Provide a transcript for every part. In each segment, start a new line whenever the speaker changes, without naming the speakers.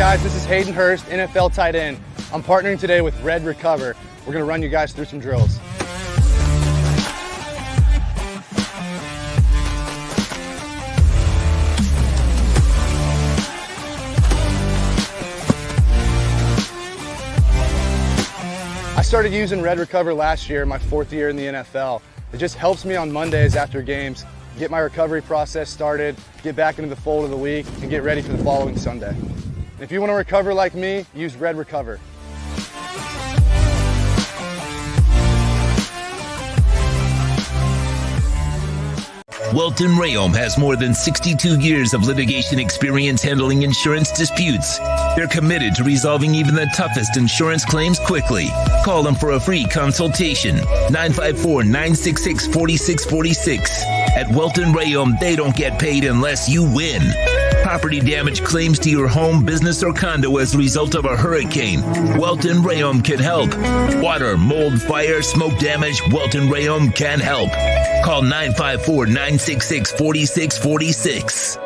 guys, this is Hayden Hurst, NFL tight end. I'm partnering today with Red Recover. We're going to run you guys through some drills. I started using Red Recover last year, my 4th year in the NFL. It just helps me on Mondays after games, get my recovery process started, get back into the fold of the week, and get ready for the following Sunday. And if you want to recover like me, use Red Recover.
Welton Rayom has more than 62 years of litigation experience handling insurance disputes. They're committed to resolving even the toughest insurance claims quickly. Call them for a free consultation. 954-966-4646. At Welton Rayom, they don't get paid unless you win. Property damage claims to your home, business, or condo as a result of a hurricane. Welton Rayom can help. Water, mold, fire, smoke damage, Welton Rayom can help. Call 954-966-4646.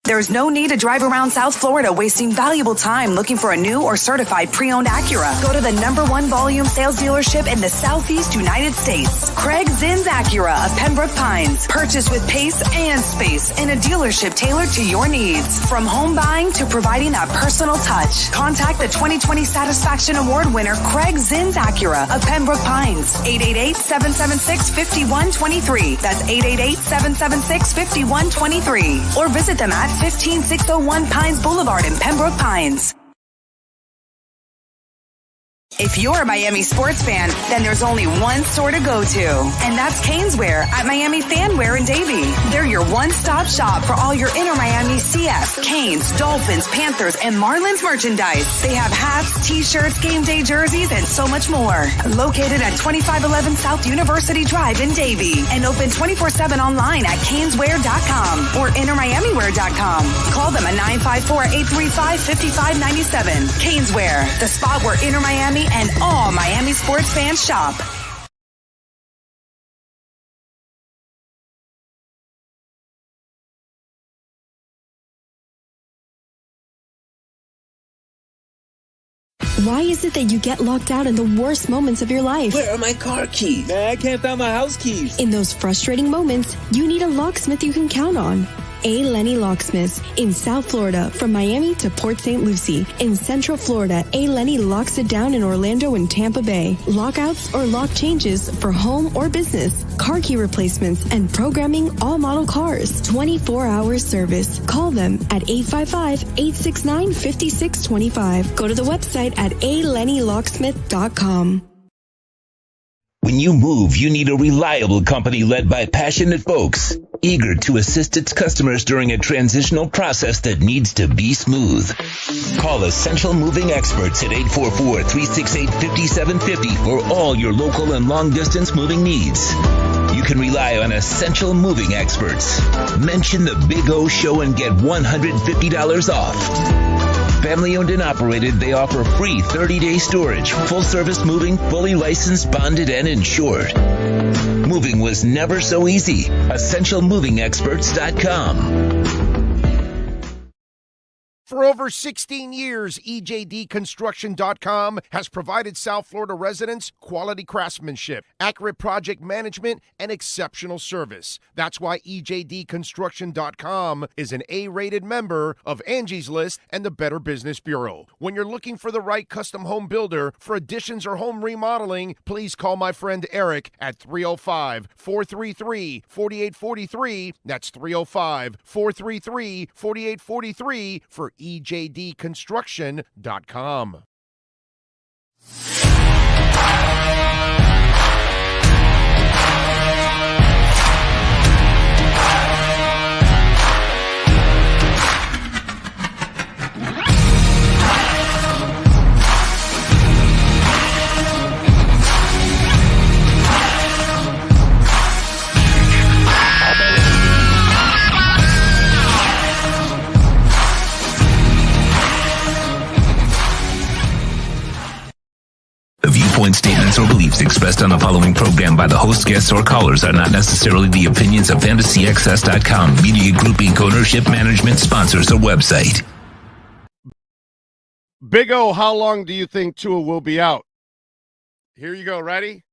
There's no need to drive around South Florida wasting valuable time looking for a new or certified pre-owned Acura. Go to the #1 volume sales dealership in the Southeast United States. Craig Zinn's Acura of Pembroke Pines. Purchase with pace and space in a dealership tailored to your needs. From home buying to providing that personal touch. Contact the 2020 Satisfaction Award winner Craig Zinn's Acura of Pembroke Pines. 888-776-5123. That's 888-776-5123. Or visit them at 15601 Pines Boulevard in Pembroke Pines. If you're a Miami sports fan, then there's only one store to go to, and that's Caneswear at Miami Fanwear in Davie. They're your one-stop shop for all your inner Miami CF, Canes, Dolphins, Panthers, and Marlins merchandise. They have hats, t-shirts, game day jerseys, and so much more. Located at 2511 South University Drive in Davie, and open 24/7 online at caneswear.com or innermiamiwear.com. Call them at 954-835-5597. Caneswear, the spot where Inner Miami and all Miami sports fans shop.
Why is it that you get locked out in the worst moments of your life?
Where are my car keys? Man, I can't find my house keys.
In those frustrating moments, you need a locksmith you can count on. A. Lenny Locksmiths in South Florida, from Miami to Port St. Lucie. In Central Florida, A. Lenny locks it down in Orlando and Tampa Bay. Lockouts or lock changes for home or business. Car key replacements and programming all model cars. 24-hour service. Call them at 855-869-5625. Go to the website at alennylocksmith.com.
When you move, you need a reliable company led by passionate folks, eager to assist its customers during a transitional process that needs to be smooth. Call Essential Moving Experts at 844-368-5750 for all your local and long-distance moving needs. You can rely on Essential Moving Experts. Mention the Big O Show and get $150 off. Family owned and operated, they offer free 30-day storage, full service moving, fully licensed, bonded, and insured. Moving was never so easy. EssentialMovingExperts.com.
For over 16 years, EJDConstruction.com has provided South Florida residents quality craftsmanship, accurate project management, and exceptional service. That's why EJDConstruction.com is an A-rated member of Angie's List and the Better Business Bureau. When you're looking for the right custom home builder for additions or home remodeling, please call my friend Eric at 305-433-4843. That's 305-433-4843 for EJDConstruction.com.
foregoing statements or beliefs expressed on the following program by the host, guests, or callers are not necessarily the opinions of FantasyAccess.com, Media Group Inc., ownership, management, sponsors, or website.
Big O, how long do you think Tua will be out? Here you go. Ready?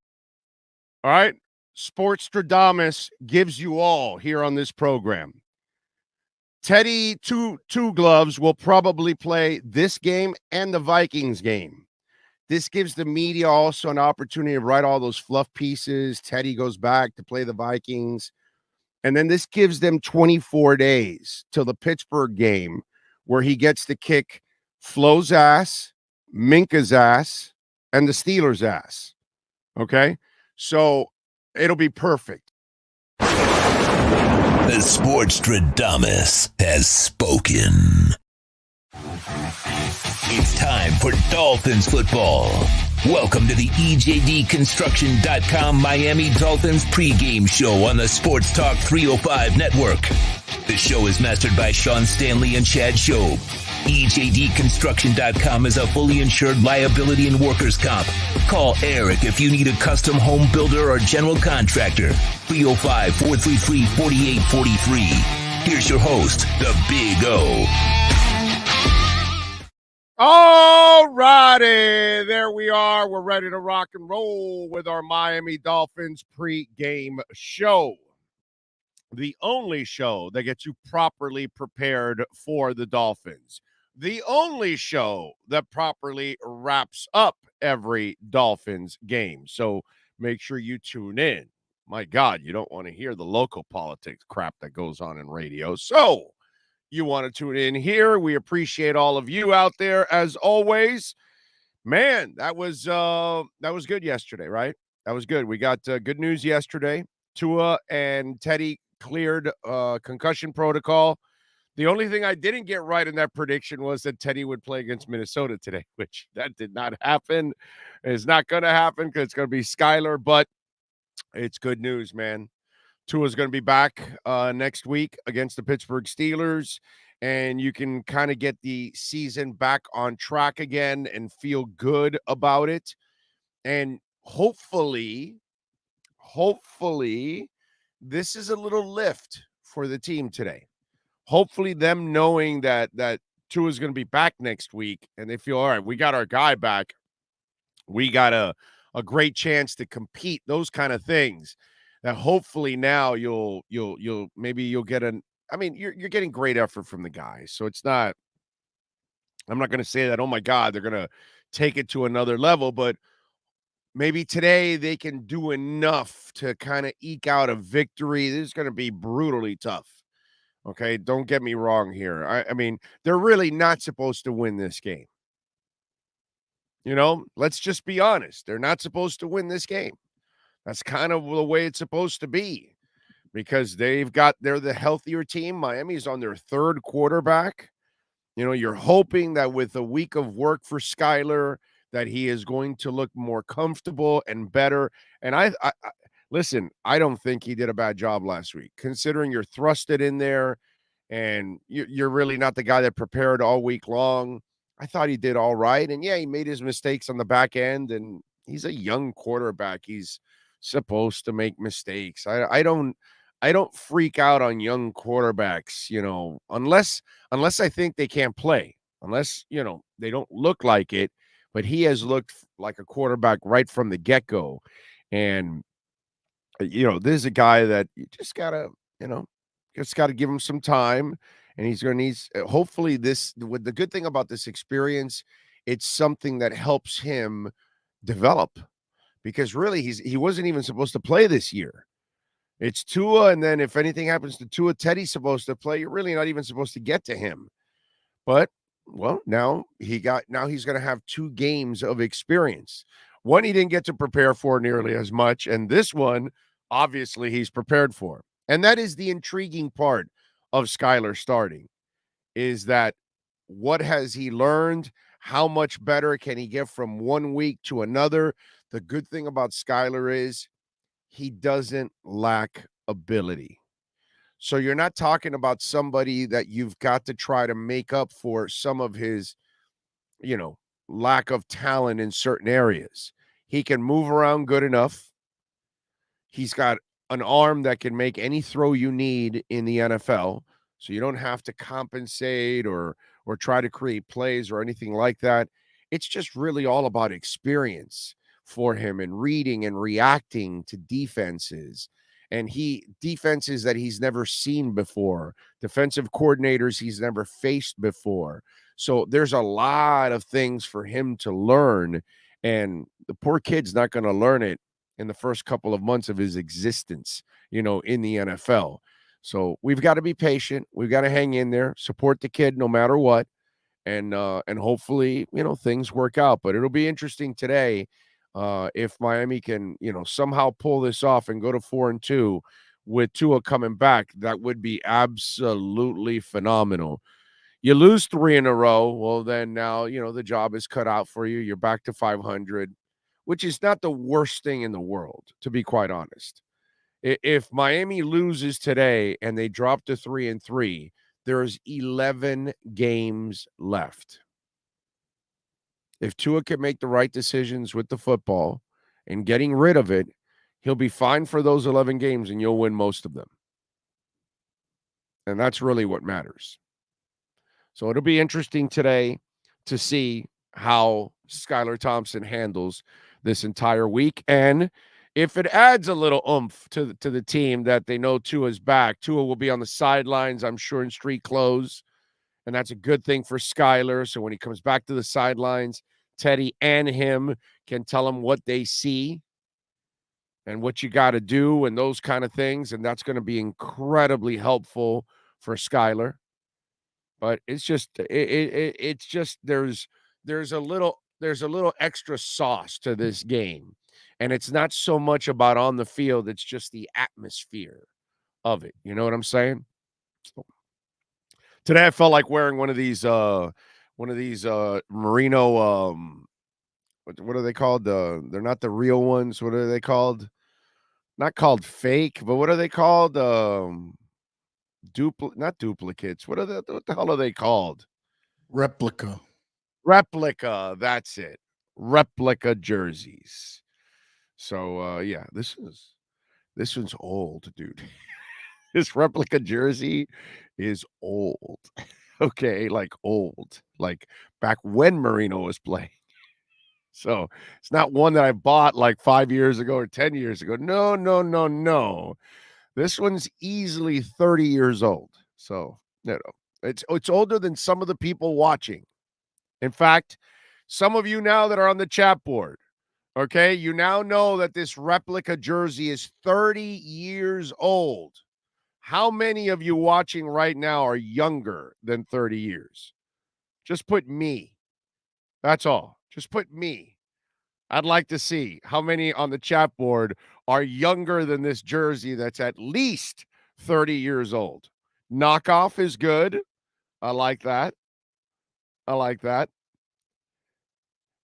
All right. Sportstradamus gives you all here on this program. Teddy Two Gloves will probably play this game and the Vikings game. This gives the media also an opportunity to write all those fluff pieces. Teddy goes back to play the Vikings. And then this gives them 24 days till the Pittsburgh game where he gets to kick Flo's ass, Minka's ass, and the Steelers' ass. Okay? So it'll be perfect.
The Sportstradamus has spoken. It's time for Dolphins football. Welcome to the EJDConstruction.com Miami Dolphins Pregame Show on the Sports Talk 305 network. The show is mastered by Sean Stanley and Chad Shobe. EJDConstruction.com is a fully insured liability and workers' comp. Call Eric if you need a custom home builder or general contractor. 305-433-4843. Here's your host, the Big O.
All righty, there we are. We're ready to rock and roll with our Miami Dolphins pregame show. The only show that gets you properly prepared for the Dolphins. The only show that properly wraps up every Dolphins game. So make sure you tune in. My God, you don't want to hear the local politics crap that goes on in radio. So you want to tune in here. We appreciate all of you out there as always. Man, that was good yesterday, right? That was good. We got good news yesterday. Tua and Teddy cleared concussion protocol. The only thing I didn't get right in that prediction was that Teddy would play against Minnesota today, which that did not happen. It's not going to happen because it's going to be Skyler, but it's good news, man. Tua's going to be back next week against the Pittsburgh Steelers, and you can kind of get the season back on track again and feel good about it. And hopefully, this is a little lift for the team today. Hopefully them knowing that Tua is going to be back next week and they feel, all right, we got our guy back. We got a great chance to compete, those kind of things. That hopefully now you'll get you're getting great effort from the guys. So it's not, I'm not going to say that, oh my God, they're going to take it to another level, but maybe today they can do enough to kind of eke out a victory. This is going to be brutally tough. Okay, don't get me wrong here. I mean, they're really not supposed to win this game. You know, let's just be honest. They're not supposed to win this game. That's kind of the way it's supposed to be because they're the healthier team. Miami's on their third quarterback. You know, you're hoping that with a week of work for Skyler, that he is going to look more comfortable and better. And I listen, I don't think he did a bad job last week, considering you're thrusted in there and you're really not the guy that prepared all week long. I thought he did all right. And yeah, he made his mistakes on the back end, and he's a young quarterback. He's supposed to make mistakes. I don't freak out on young quarterbacks, you know, unless I think they can't play, unless, you know, they don't look like it. But he has looked like a quarterback right from the get-go. And you know, this is a guy that you just gotta give him some time, and he's going to need, hopefully with the good thing about this experience, it's something that helps him develop, because really he wasn't even supposed to play this year. It's Tua, and then if anything happens to Tua, Teddy's supposed to play. You're really not even supposed to get to him. But well, now he's going to have 2 games of experience. One he didn't get to prepare for nearly as much, and this one, obviously, he's prepared for. And that is the intriguing part of Skyler starting, is that what has he learned? How much better can he get from one week to another? The good thing about Skyler is he doesn't lack ability. So you're not talking about somebody that you've got to try to make up for some of his, you know, lack of talent in certain areas. He can move around good enough. He's got an arm that can make any throw you need in the NFL. So you don't have to compensate or try to create plays or anything like that. It's just really all about experience for him and reading and reacting to defenses. And defenses that he's never seen before, defensive coordinators he's never faced before. So there's a lot of things for him to learn. And the poor kid's not going to learn it in the first couple of months of his existence, in the NFL. So we've got to be patient. We've got to hang in there, support the kid no matter what. And hopefully, things work out. But it'll be interesting today if Miami can, somehow pull this off and go to 4-2 with Tua coming back. That would be absolutely phenomenal. You lose 3 in a row, well, then now, the job is cut out for you. You're back to 500, which is not the worst thing in the world, to be quite honest. If Miami loses today and they drop to 3-3, there's 11 games left. If Tua can make the right decisions with the football and getting rid of it, he'll be fine for those 11 games and you'll win most of them. And that's really what matters. So it'll be interesting today to see how Skylar Thompson handles this entire week. And if it adds a little oomph to the team that they know Tua's back, Tua will be on the sidelines, I'm sure, in street clothes. And that's a good thing for Skylar. So when he comes back to the sidelines, Teddy and him can tell him what they see and what you got to do and those kind of things. And that's going to be incredibly helpful for Skylar. But it's just there's a little extra sauce to this game. And it's not so much about on the field, it's just the atmosphere of it. You know what I'm saying? Today I felt like wearing one of these merino what are they called? They're not the real ones. What are they called? Not called fake, but what are they called? Not duplicates. What the hell are they called?
Replica.
That's it. Replica jerseys. So yeah, this one's old, dude. This replica jersey is old. Okay, like old. Like back when Marino was playing. So it's not one that I bought like 5 years ago or 10 years ago. No. This one's easily 30 years old. So, it's older than some of the people watching. In fact, some of you now that are on the chat board, okay, you now know that this replica jersey is 30 years old. How many of you watching right now are younger than 30 years? Just put me. That's all. Just put me. I'd like to see how many on the chat board are younger than this jersey that's at least 30 years old. Knockoff is good. I like that.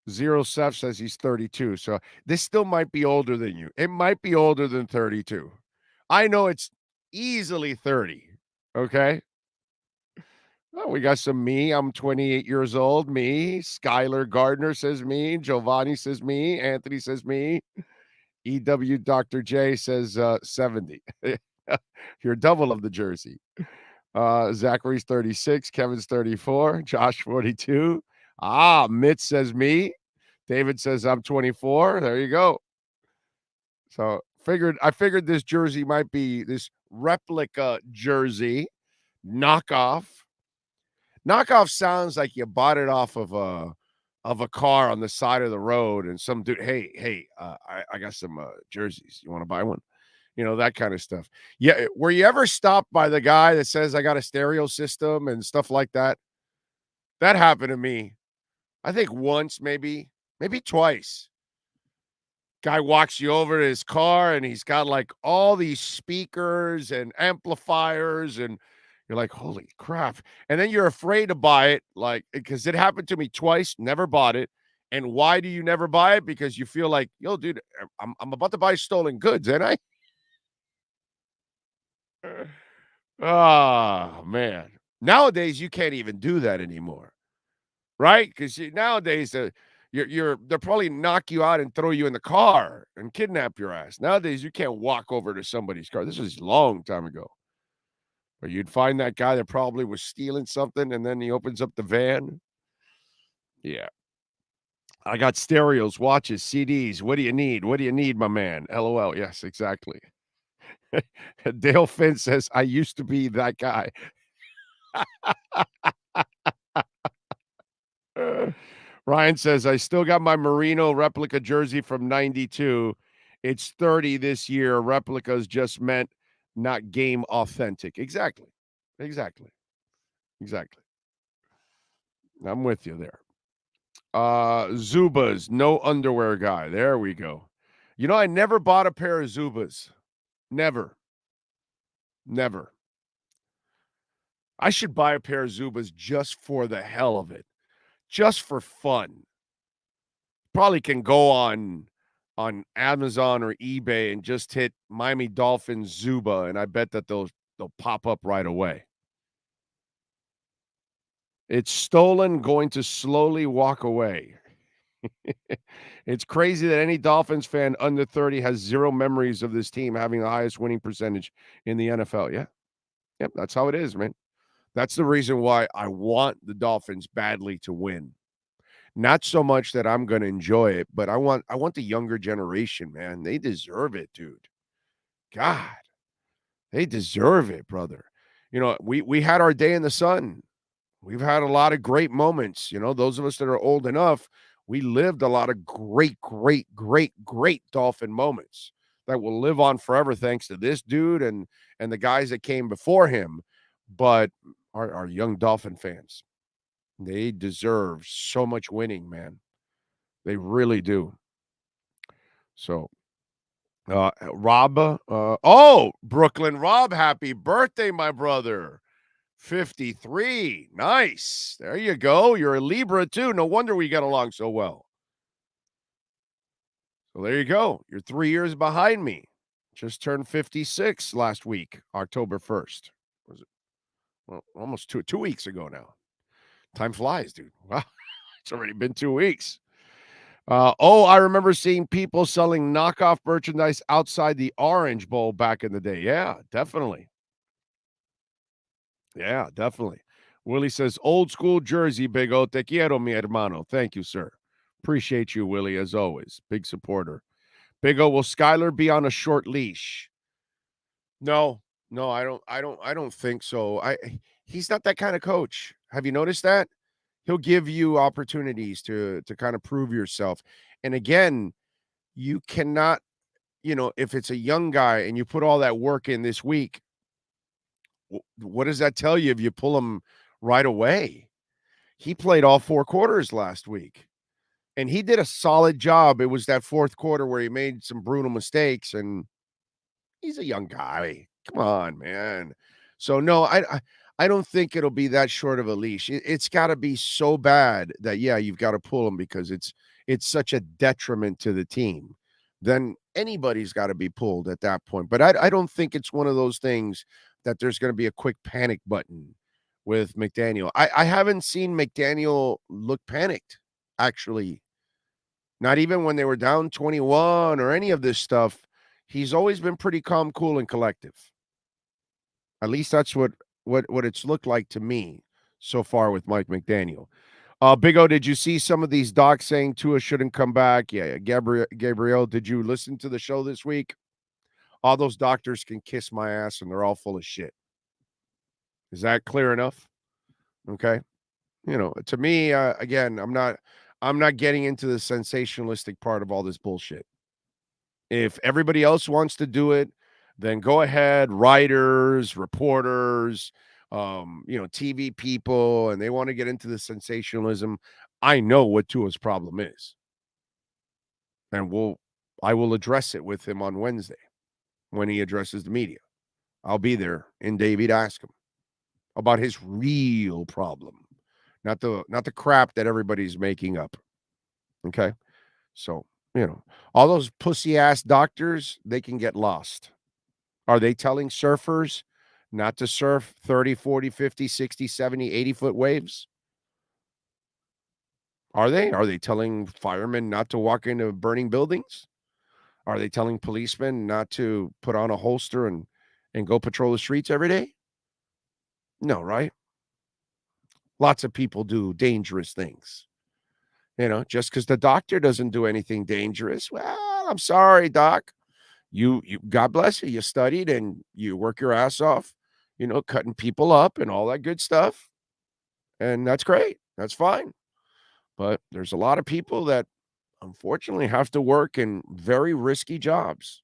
Zero Seth says he's 32. So this still might be older than you. It might be older than 32. I know it's easily 30. Okay. Oh, we got some me. I'm 28 years old. Me. Skylar Gardner says me. Giovanni says me. Anthony says me. EW Dr. J says 70. You're double of the jersey. Zachary's 36. Kevin's 34. Josh 42. Mitch says me. David says I'm 24. There you go. So I figured this jersey might be this replica jersey knockoff. Knockoff sounds like you bought it off of a car on the side of the road, and some dude, hey, I got some jerseys. You want to buy one? That kind of stuff. Yeah, were you ever stopped by the guy that says I got a stereo system and stuff like that? That happened to me. I think once, maybe twice. Guy walks you over to his car, and he's got like all these speakers and amplifiers, and you're like, holy crap. And then you're afraid to buy it, like, because it happened to me twice, never bought it. And why do you never buy it? Because you feel like, yo, dude, I'm about to buy stolen goods, ain't I? Oh, man. Nowadays, you can't even do that anymore, right? Because nowadays, They'll probably knock you out and throw you in the car and kidnap your ass. Nowadays, you can't walk over to somebody's car. This was a long time ago. Or you'd find that guy that probably was stealing something, and then he opens up the van. Yeah. I got stereos, watches, CDs. What do you need? What do you need, my man? LOL. Yes, exactly. Dale Finn says, I used to be that guy. Ryan says, I still got my Merino replica jersey from 92. It's 30 this year. Replicas just meant not game authentic. Exactly. I'm with you there. Zubas, no underwear guy. There we go. You know, I never bought a pair of Zubas. Never. I should buy a pair of Zubas just for the hell of it. Just for fun. Probably can go on Amazon or eBay and just hit Miami Dolphins Zuba, and I bet that they'll pop up right away. It's stolen, going to slowly walk away. It's crazy that any Dolphins fan under 30 has zero memories of this team having the highest winning percentage in the NFL. Yeah. Yep, that's how it is, man. That's the reason why I want the Dolphins badly to win. Not so much that I'm going to enjoy it, but I want the younger generation, man. They deserve it, dude. God, they deserve it, brother. You know, we had our day in the sun. We've had a lot of great moments. You know, those of us that are old enough, we lived a lot of great Dolphin moments that will live on forever thanks to this dude and the guys that came before him. But our young Dolphin fans, they deserve so much winning, man. They really do. So, Rob, Brooklyn Rob, happy birthday, my brother. 53. Nice. There you go. You're a Libra too. No wonder we get along so well. So there you go. You're 3 years behind me. Just turned 56 last week, October 1st. Was it? Well, almost two weeks ago now. Time flies, dude. Wow. It's already been 2 weeks. I remember seeing people selling knockoff merchandise outside the Orange Bowl back in the day. Yeah, definitely. Willie says, old school jersey, Big O. Te quiero, mi hermano. Thank you, sir. Appreciate you, Willie, as always. Big supporter. Big O, will Skyler be on a short leash? No, I don't think so. He's not that kind of coach. Have you noticed that? He'll give you opportunities to kind of prove yourself. And again, you cannot, if it's a young guy and you put all that work in this week, what does that tell you if you pull him right away? He played all 4 quarters last week, and he did a solid job. It was that 4th quarter where he made some brutal mistakes, and he's a young guy. Come on, man. So, no, I don't think it'll be that short of a leash. It's got to be so bad that, yeah, you've got to pull him because it's such a detriment to the team. Then anybody's got to be pulled at that point. But I don't think it's one of those things that there's going to be a quick panic button with McDaniel. I haven't seen McDaniel look panicked, actually. Not even when they were down 21 or any of this stuff. He's always been pretty calm, cool, and collective. At least that's what it's looked like to me so far with Mike McDaniel. Big O, did you see some of these docs saying Tua shouldn't come back? Yeah. Gabrielle, did you listen to the show this week? All those doctors can kiss my ass, and they're all full of shit. Is that clear enough? Okay. To me, again, I'm not getting into the sensationalistic part of all this bullshit. If everybody else wants to do it, then go ahead. Writers, reporters, TV people, and they want to get into the sensationalism. I know what Tua's problem is. And I will address it with him on Wednesday when he addresses the media. I'll be there in Davie to ask him about his real problem, not the crap that everybody's making up. Okay? So, all those pussy-ass doctors, they can get lost. Are they telling surfers not to surf 30, 40, 50, 60, 70, 80-foot waves? Are they? Are they telling firemen not to walk into burning buildings? Are they telling policemen not to put on a holster and go patrol the streets every day? No, right? Lots of people do dangerous things. Just because the doctor doesn't do anything dangerous. Well, I'm sorry, doc. You God bless you. You studied and you work your ass off, cutting people up and all that good stuff. And that's great. That's fine. But there's a lot of people that unfortunately have to work in very risky jobs.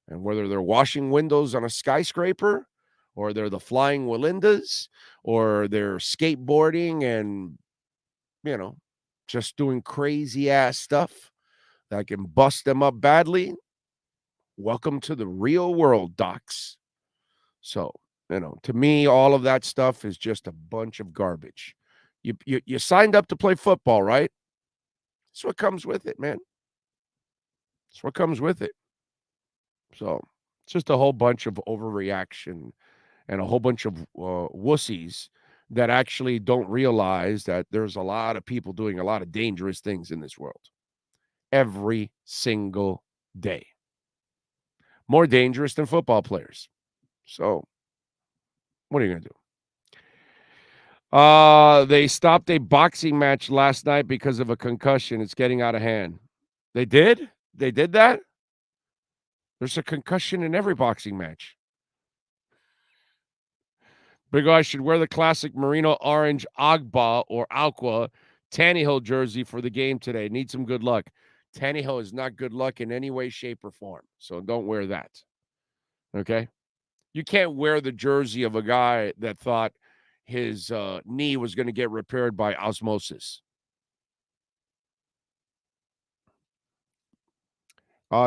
And whether they're washing windows on a skyscraper, or they're the flying Walindas, or they're skateboarding and, just doing crazy ass stuff that can bust them up badly, welcome to the real world, docs. So, to me, all of that stuff is just a bunch of garbage. You signed up to play football, right? That's what comes with it, man. That's what comes with it. So it's just a whole bunch of overreaction and a whole bunch of wussies that actually don't realize that there's a lot of people doing a lot of dangerous things in this world every single day. More dangerous than football players. So what are you going to do? They stopped a boxing match last night because of a concussion. It's getting out of hand. They did? They did that? There's a concussion in every boxing match. Big O, I should wear the classic merino orange Agba or Aqua Tannehill jersey for the game today. Need some good luck. Tannehill is not good luck in any way, shape, or form. So don't wear that. Okay? You can't wear the jersey of a guy that thought his knee was going to get repaired by osmosis.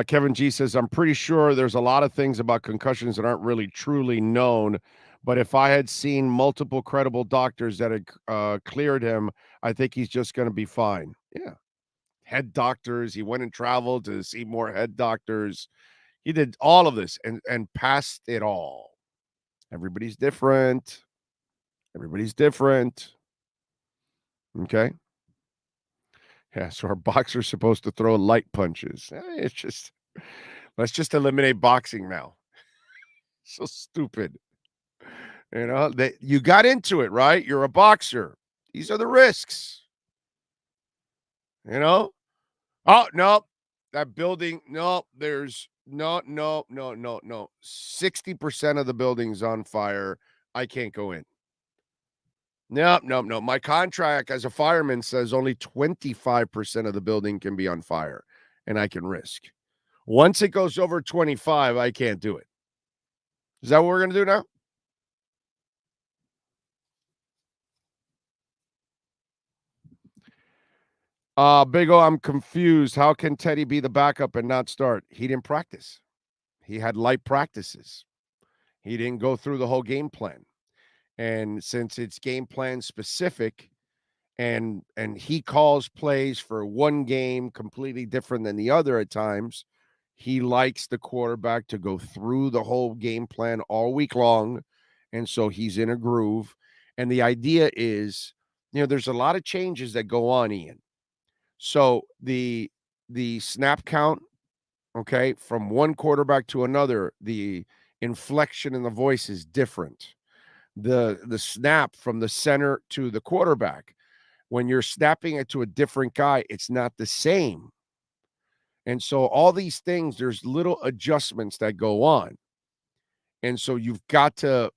Kevin G says, I'm pretty sure there's a lot of things about concussions that aren't really truly known. But if I had seen multiple credible doctors that had cleared him, I think he's just going to be fine. Yeah. Head doctors. He went and traveled to see more head doctors. He did all of this and passed it all. Everybody's different. Everybody's different. Okay. Yeah, so our boxer's supposed to throw light punches. It's just, let's just eliminate boxing now. So stupid. You got into it, right? You're a boxer. These are the risks. Oh, no, that building, no, there's no. 60% of the building's on fire. I can't go in. No. My contract as a fireman says only 25% of the building can be on fire, and I can risk. Once it goes over 25, I can't do it. Is that what we're going to do now? Big O, I'm confused. How can Teddy be the backup and not start? He didn't practice. He had light practices. He didn't go through the whole game plan. And since it's game plan specific and he calls plays for one game completely different than the other at times, he likes the quarterback to go through the whole game plan all week long. And so he's in a groove. And the idea is, there's a lot of changes that go on, Ian. So the snap count, okay, from one quarterback to another, the inflection in the voice is different. The snap from the center to the quarterback, when you're snapping it to a different guy, it's not the same. And so all these things, there's little adjustments that go on. And so you've got to,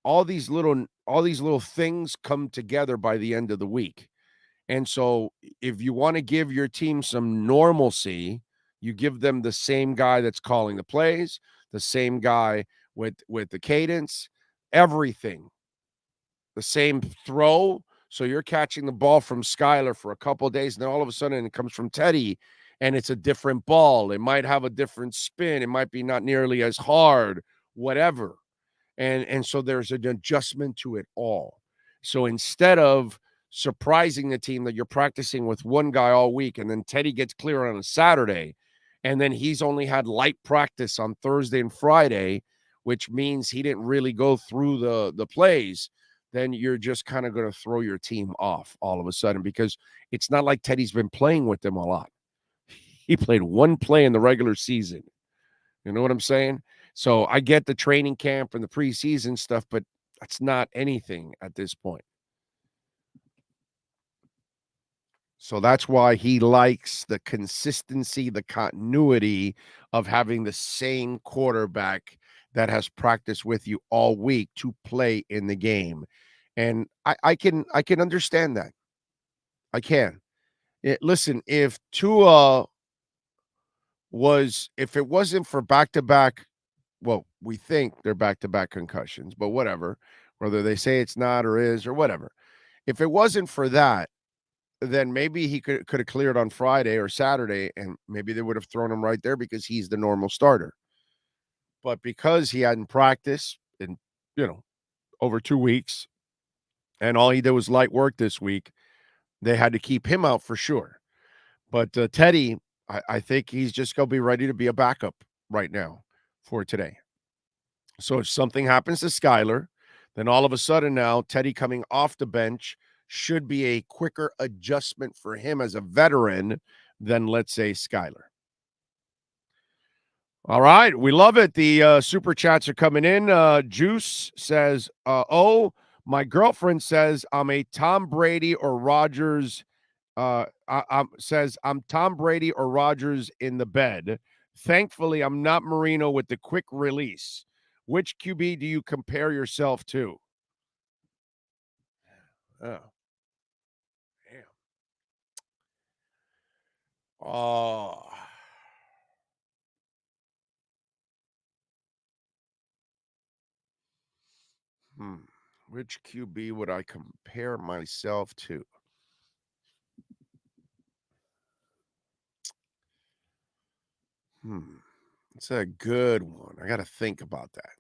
all these little things come together by the end of the week. And so if you want to give your team some normalcy, you give them the same guy that's calling the plays, the same guy with the cadence, everything, the same throw. So you're catching the ball from Skyler for a couple of days, and then all of a sudden it comes from Teddy, and it's a different ball. It might have a different spin. It might be not nearly as hard, whatever. And so there's an adjustment to it all. So instead of surprising the team that you're practicing with one guy all week, and then Teddy gets clear on a Saturday, and then he's only had light practice on Thursday and Friday, which means he didn't really go through the plays, then you're just kind of going to throw your team off all of a sudden, because it's not like Teddy's been playing with them a lot. He played one play in the regular season. You know what I'm saying? So I get the training camp and the preseason stuff, but that's not anything at this point. So that's why he likes the consistency, the continuity of having the same quarterback that has practiced with you all week to play in the game. And I can understand that. I can. Listen, if Tua if it wasn't for back-to-back, well, we think they're back-to-back concussions, but whatever, whether they say it's not or is or whatever. If it wasn't for that, then maybe he could have cleared on Friday or Saturday, and maybe they would have thrown him right there because he's the normal starter. But because he hadn't practiced in, over 2 weeks, and all he did was light work this week, they had to keep him out for sure. But Teddy, I think he's just going to be ready to be a backup right now for today. So if something happens to Skyler, then all of a sudden now Teddy coming off the bench should be a quicker adjustment for him as a veteran than, let's say, Skyler. All right, we love it. The super chats are coming in. Juice says, my girlfriend says I'm a Tom Brady or Rodgers. Says I'm Tom Brady or Rodgers in the bed. Thankfully, I'm not Marino with the quick release. Which QB do you compare yourself to? Oh, damn. Oh. Which QB would I compare myself to? It's a good one. I got to think about that.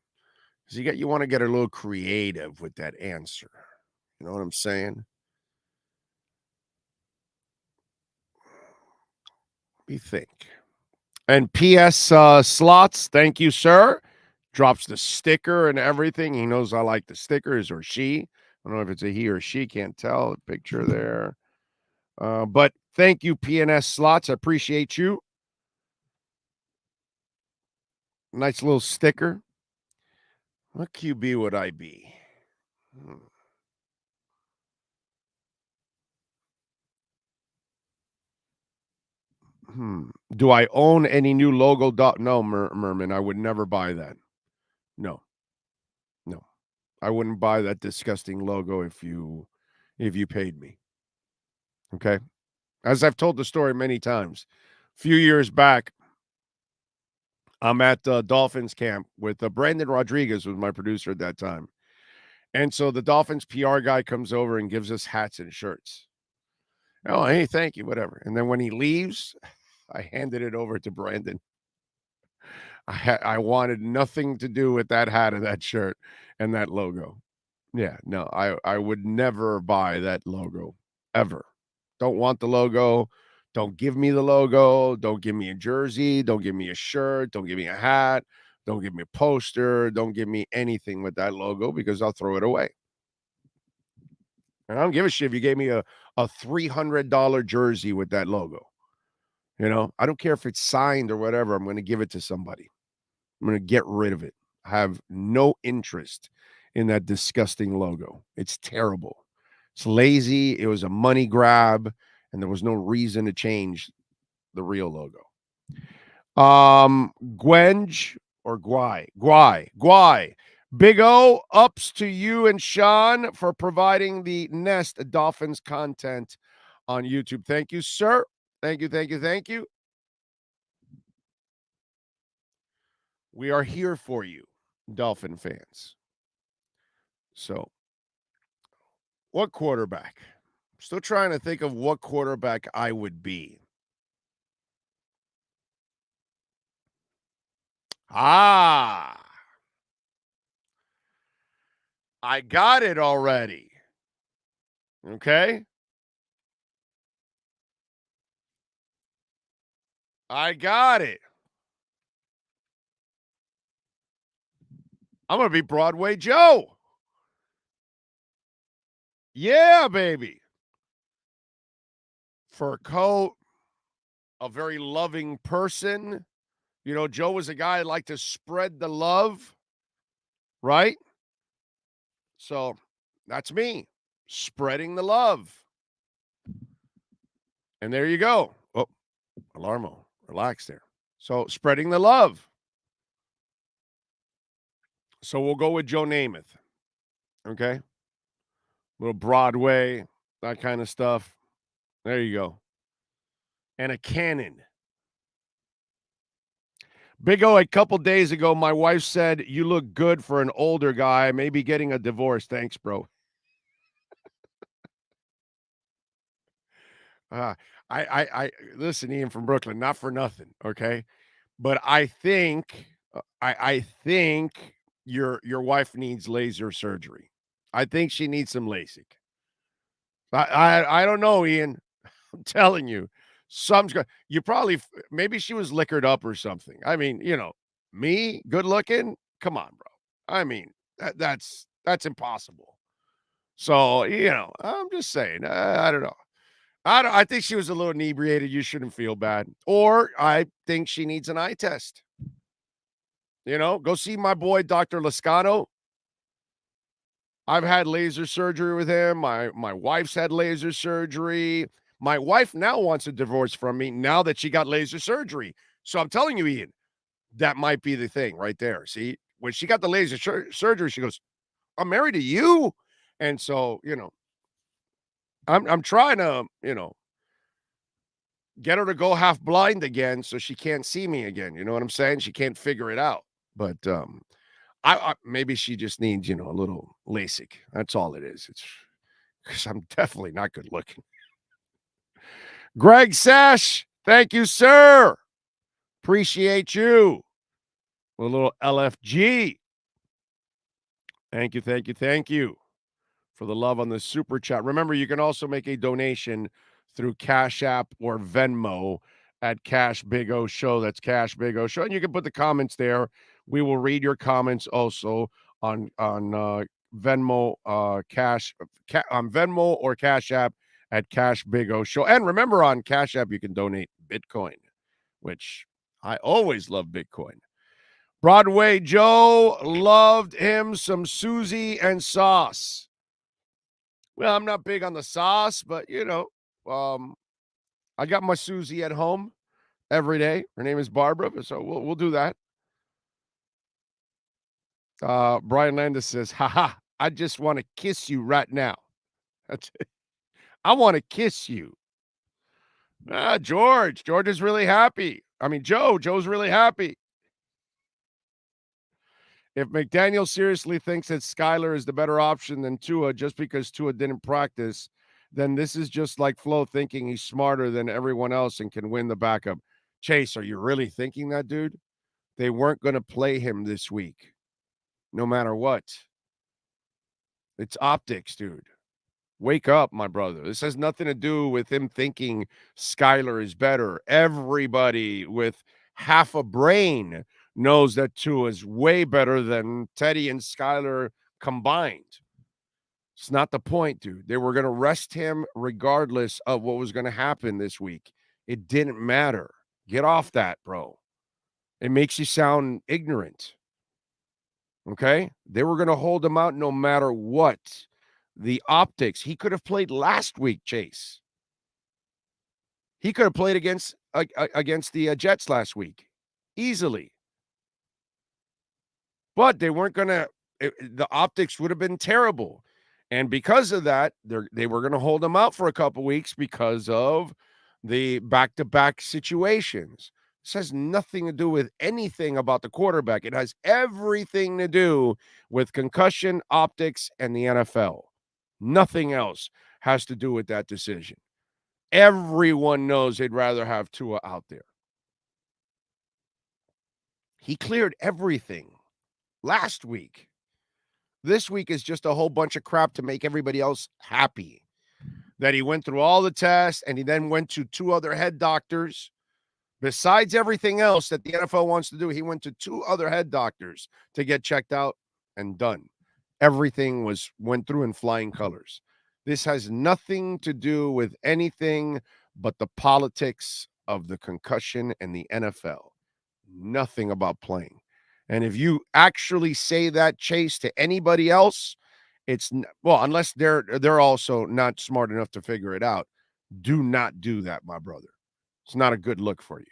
Because you want to get a little creative with that answer. You know what I'm saying? Let me think. And PS Slots, thank you, sir. Drops the sticker and everything. He knows I like the stickers, or she. I don't know if it's a he or she. Can't tell. The picture there. But thank you, PNS Slots. I appreciate you. Nice little sticker. What QB would I be? Do I own any new logo? No, Merman. I would never buy that. No. I wouldn't buy that disgusting logo if you paid me. Okay. As I've told the story many times, a few years back, I'm at Dolphins camp with Brandon Rodriguez, was my producer at that time. And so the Dolphins PR guy comes over and gives us hats and shirts. Oh, hey, thank you, whatever. And then when he leaves, I handed it over to Brandon. I wanted nothing to do with that hat or that shirt and that logo. Yeah, no, I would never buy that logo, ever. Don't want the logo. Don't give me the logo. Don't give me a jersey. Don't give me a shirt. Don't give me a hat. Don't give me a poster. Don't give me anything with that logo, because I'll throw it away. And I don't give a shit if you gave me a $300 jersey with that logo. I don't care if it's signed or whatever. I'm going to give it to somebody. I'm going to get rid of it. I have no interest in that disgusting logo. It's terrible. It's lazy. It was a money grab, and there was no reason to change the real logo. Gwenge or Guy. Big O, ups to you and Sean for providing the Nest Dolphins content on YouTube. Thank you, sir. Thank you. We are here for you, Dolphin fans. So, what quarterback? I'm still trying to think of what quarterback I would be. I got it already. Okay? I got it. I'm going to be Broadway Joe. Yeah, baby. Fur coat, a very loving person. You know, Joe was a guy that liked to spread the love, right? So that's me, spreading the love. And there you go. Oh, Alarmo, relax there. So spreading the love. So we'll go with Joe Namath. Okay. Little Broadway, that kind of stuff. There you go. And a cannon. Big O, a couple days ago, my wife said, "You look good for an older guy, maybe getting a divorce." Thanks, bro. Uh, I listen, Ian from Brooklyn, not for nothing, okay? But I think, I think your wife needs laser surgery. I think she needs some LASIK. I don't know, Ian. I'm telling you, something's going. You probably maybe she was liquored up or something. I mean, me, good looking. Come on, bro. I mean, that's impossible. So I'm just saying. I don't know. I think she was a little inebriated. You shouldn't feel bad. Or I think she needs an eye test. Go see my boy, Dr. Lascano. I've had laser surgery with him. My wife's had laser surgery. My wife now wants a divorce from me now that she got laser surgery. So I'm telling you, Ian, that might be the thing right there. See, when she got the laser surgery, she goes, "I'm married to you." And so, I'm trying to, get her to go half blind again so she can't see me again. You know what I'm saying? She can't figure it out. But I maybe she just needs, a little LASIK. That's all it is. It's because I'm definitely not good looking. Greg Sash, thank you, sir. Appreciate you. A little LFG. Thank you, thank you, thank you for the love on the super chat. Remember, you can also make a donation through Cash App or Venmo at Cash Big O Show. That's Cash Big O Show. And you can put the comments there. We will read your comments also on Venmo, on Venmo or Cash App at Cash Big O Show. And remember, on Cash App, you can donate Bitcoin, which I always love Bitcoin. Broadway Joe loved him some Susie and sauce. Well, I'm not big on the sauce, but I got my Susie at home every day. Her name is Barbara, so we'll do that. Brian Landis says, "Haha, I just want to kiss you right now." That's it. I want to kiss you. George is really happy. I mean, Joe's really happy. If McDaniel seriously thinks that Skyler is the better option than Tua just because Tua didn't practice, then this is just like Flo thinking he's smarter than everyone else and can win the backup. Chase, are you really thinking that, dude? They weren't going to play him this week, no matter what. It's optics, dude. Wake up, my brother. This has nothing to do with him thinking Skyler is better. Everybody with half a brain knows that Tua is way better than Teddy and Skyler combined. It's not the point, dude. They were going to rest him regardless of what was going to happen this week. It didn't matter. Get off that, bro. It makes you sound ignorant. Okay? They were going to hold him out no matter what. The optics. He could have played last week, Chase. He could have played against the Jets last week. Easily. But they weren't going to, the optics would have been terrible. And because of that, they were going to hold him out for a couple weeks because of the back-to-back situations. This has nothing to do with anything about the quarterback. It has everything to do with concussion, optics, and the NFL. Nothing else has to do with that decision. Everyone knows they'd rather have Tua out there. He cleared everything last week. This week is just a whole bunch of crap to make everybody else happy. That he went through all the tests and he then went to 2 other head doctors. Besides everything else that the NFL wants to do, he went to 2 other head doctors to get checked out and done. Everything went through in flying colors. This has nothing to do with anything but the politics of the concussion and the NFL. Nothing about playing. And if you actually say that, Chase, to anybody else, well, unless they're also not smart enough to figure it out. Do not do that, my brother. It's not a good look for you.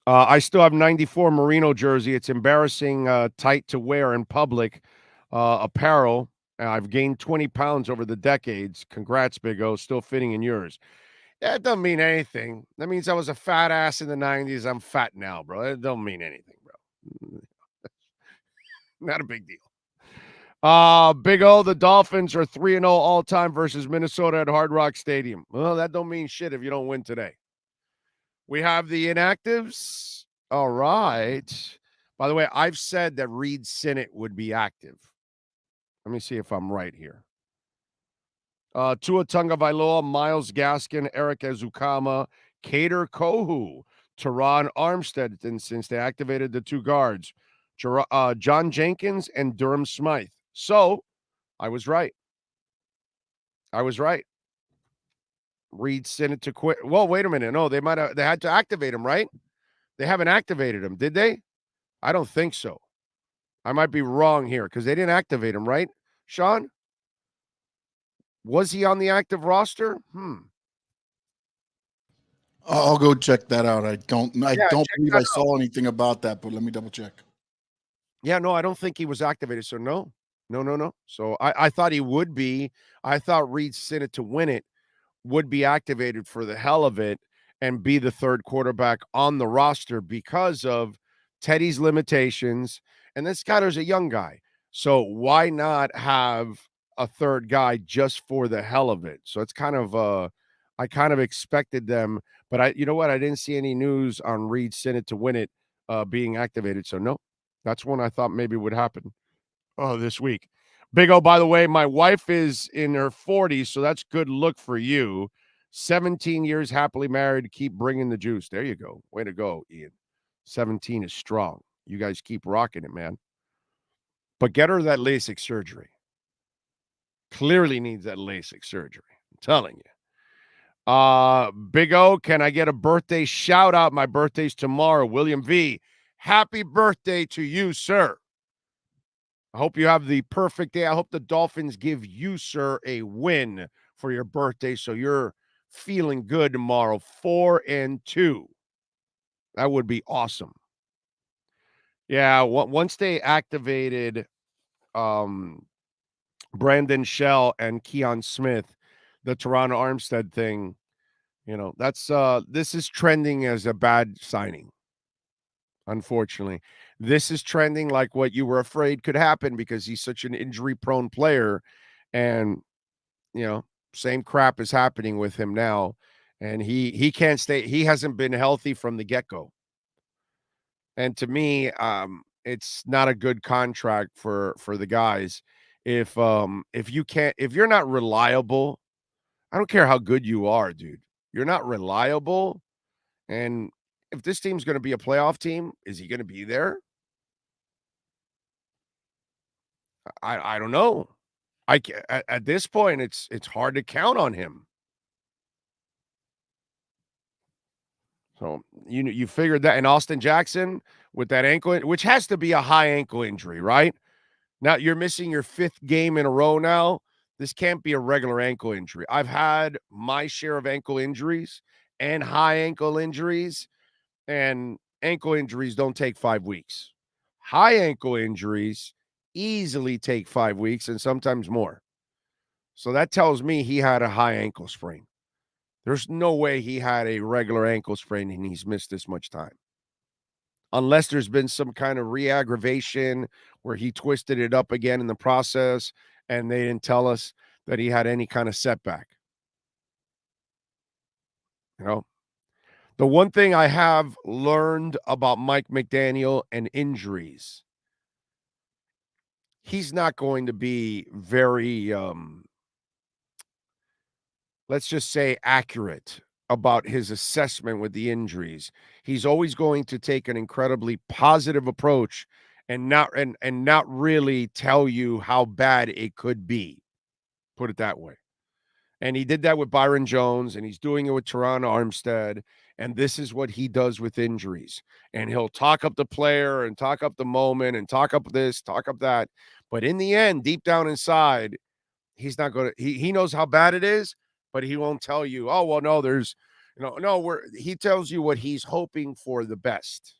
I still have 94 Merino jersey. It's embarrassing tight to wear in public apparel. I've gained 20 pounds over the decades. Congrats, Big O. Still fitting in yours. That doesn't mean anything. That means I was a fat ass in the 90s. I'm fat now, bro. That don't mean anything, bro. Not a big deal. Big O, the Dolphins are 3-0 all-time versus Minnesota at Hard Rock Stadium. Well, that don't mean shit if you don't win today. We have the inactives. All right. By the way, I've said that Reed Sinnett would be active. Let me see if I'm right here. Tua Tagovailoa, Myles Gaskin, Eric Ezukama, Kader Kohu, Teron Armstead, and since they activated the two guards, John Jenkins and Durham Smythe. So, I was right. Reed Sinnett to quit. Well, wait a minute. No, they had to activate him, right? They haven't activated him, did they? I don't think so. I might be wrong here because they didn't activate him, right, Sean? Was he on the active roster?
I'll go check that out. I don't believe I saw anything about that, but let me double check.
Yeah, no, I don't think he was activated. So no. So I thought he would be. I thought Reed Sinnett to win it would be activated for the hell of it and be the third quarterback on the roster because of Teddy's limitations. And this guy is a young guy. So why not have a third guy just for the hell of it? So it's kind of I kind of expected them, but you know what? I didn't see any news on Reed Sinnett to win it being activated. So no, that's one I thought maybe would happen this week. Big O, by the way, my wife is in her 40s, so that's good look for you. 17 years happily married. Keep bringing the juice. There you go. Way to go, Ian. 17 is strong. You guys keep rocking it, man. But get her that LASIK surgery. Clearly needs that LASIK surgery. I'm telling you. Big O, can I get a birthday shout out? My birthday's tomorrow. William V. Happy birthday to you, sir. I hope you have the perfect day. I hope the Dolphins give you, sir, a win for your birthday so you're feeling good tomorrow. 4-2. That would be awesome. Yeah, once they activated Brandon Shell and Keon Smith, the Toronto Armstead thing, that's this is trending as a bad signing. Unfortunately, this is trending like what you were afraid could happen because he's such an injury-prone player, and same crap is happening with him now, and he can't stay. He hasn't been healthy from the get-go, and to me, it's not a good contract for the guys. If you're not reliable, I don't care how good you are, dude. You're not reliable, and if this team's going to be a playoff team, is he going to be there? I don't know. At this point, it's hard to count on him. So you figured that, and Austin Jackson with that ankle, which has to be a high ankle injury, right? Now you're missing your 5th game in a row now. This can't be a regular ankle injury. I've had my share of ankle injuries and high ankle injuries. And ankle injuries don't take 5 weeks. High ankle injuries easily take 5 weeks and sometimes more. So that tells me he had a high ankle sprain. There's no way he had a regular ankle sprain and he's missed this much time. Unless there's been some kind of re-aggravation where he twisted it up again in the process and they didn't tell us that he had any kind of setback. The one thing I have learned about Mike McDaniel and injuries, he's not going to be very, let's just say, accurate about his assessment with the injuries. He's always going to take an incredibly positive approach and not really tell you how bad it could be. Put it that way. And he did that with Byron Jones, and he's doing it with Teron Armstead. And this is what he does with injuries. And he'll talk up the player and talk up the moment and talk up this, talk up that. But in the end, deep down inside, he's not going to, he knows how bad it is, but he won't tell you, oh, well, no, there's, he tells you what he's hoping for the best.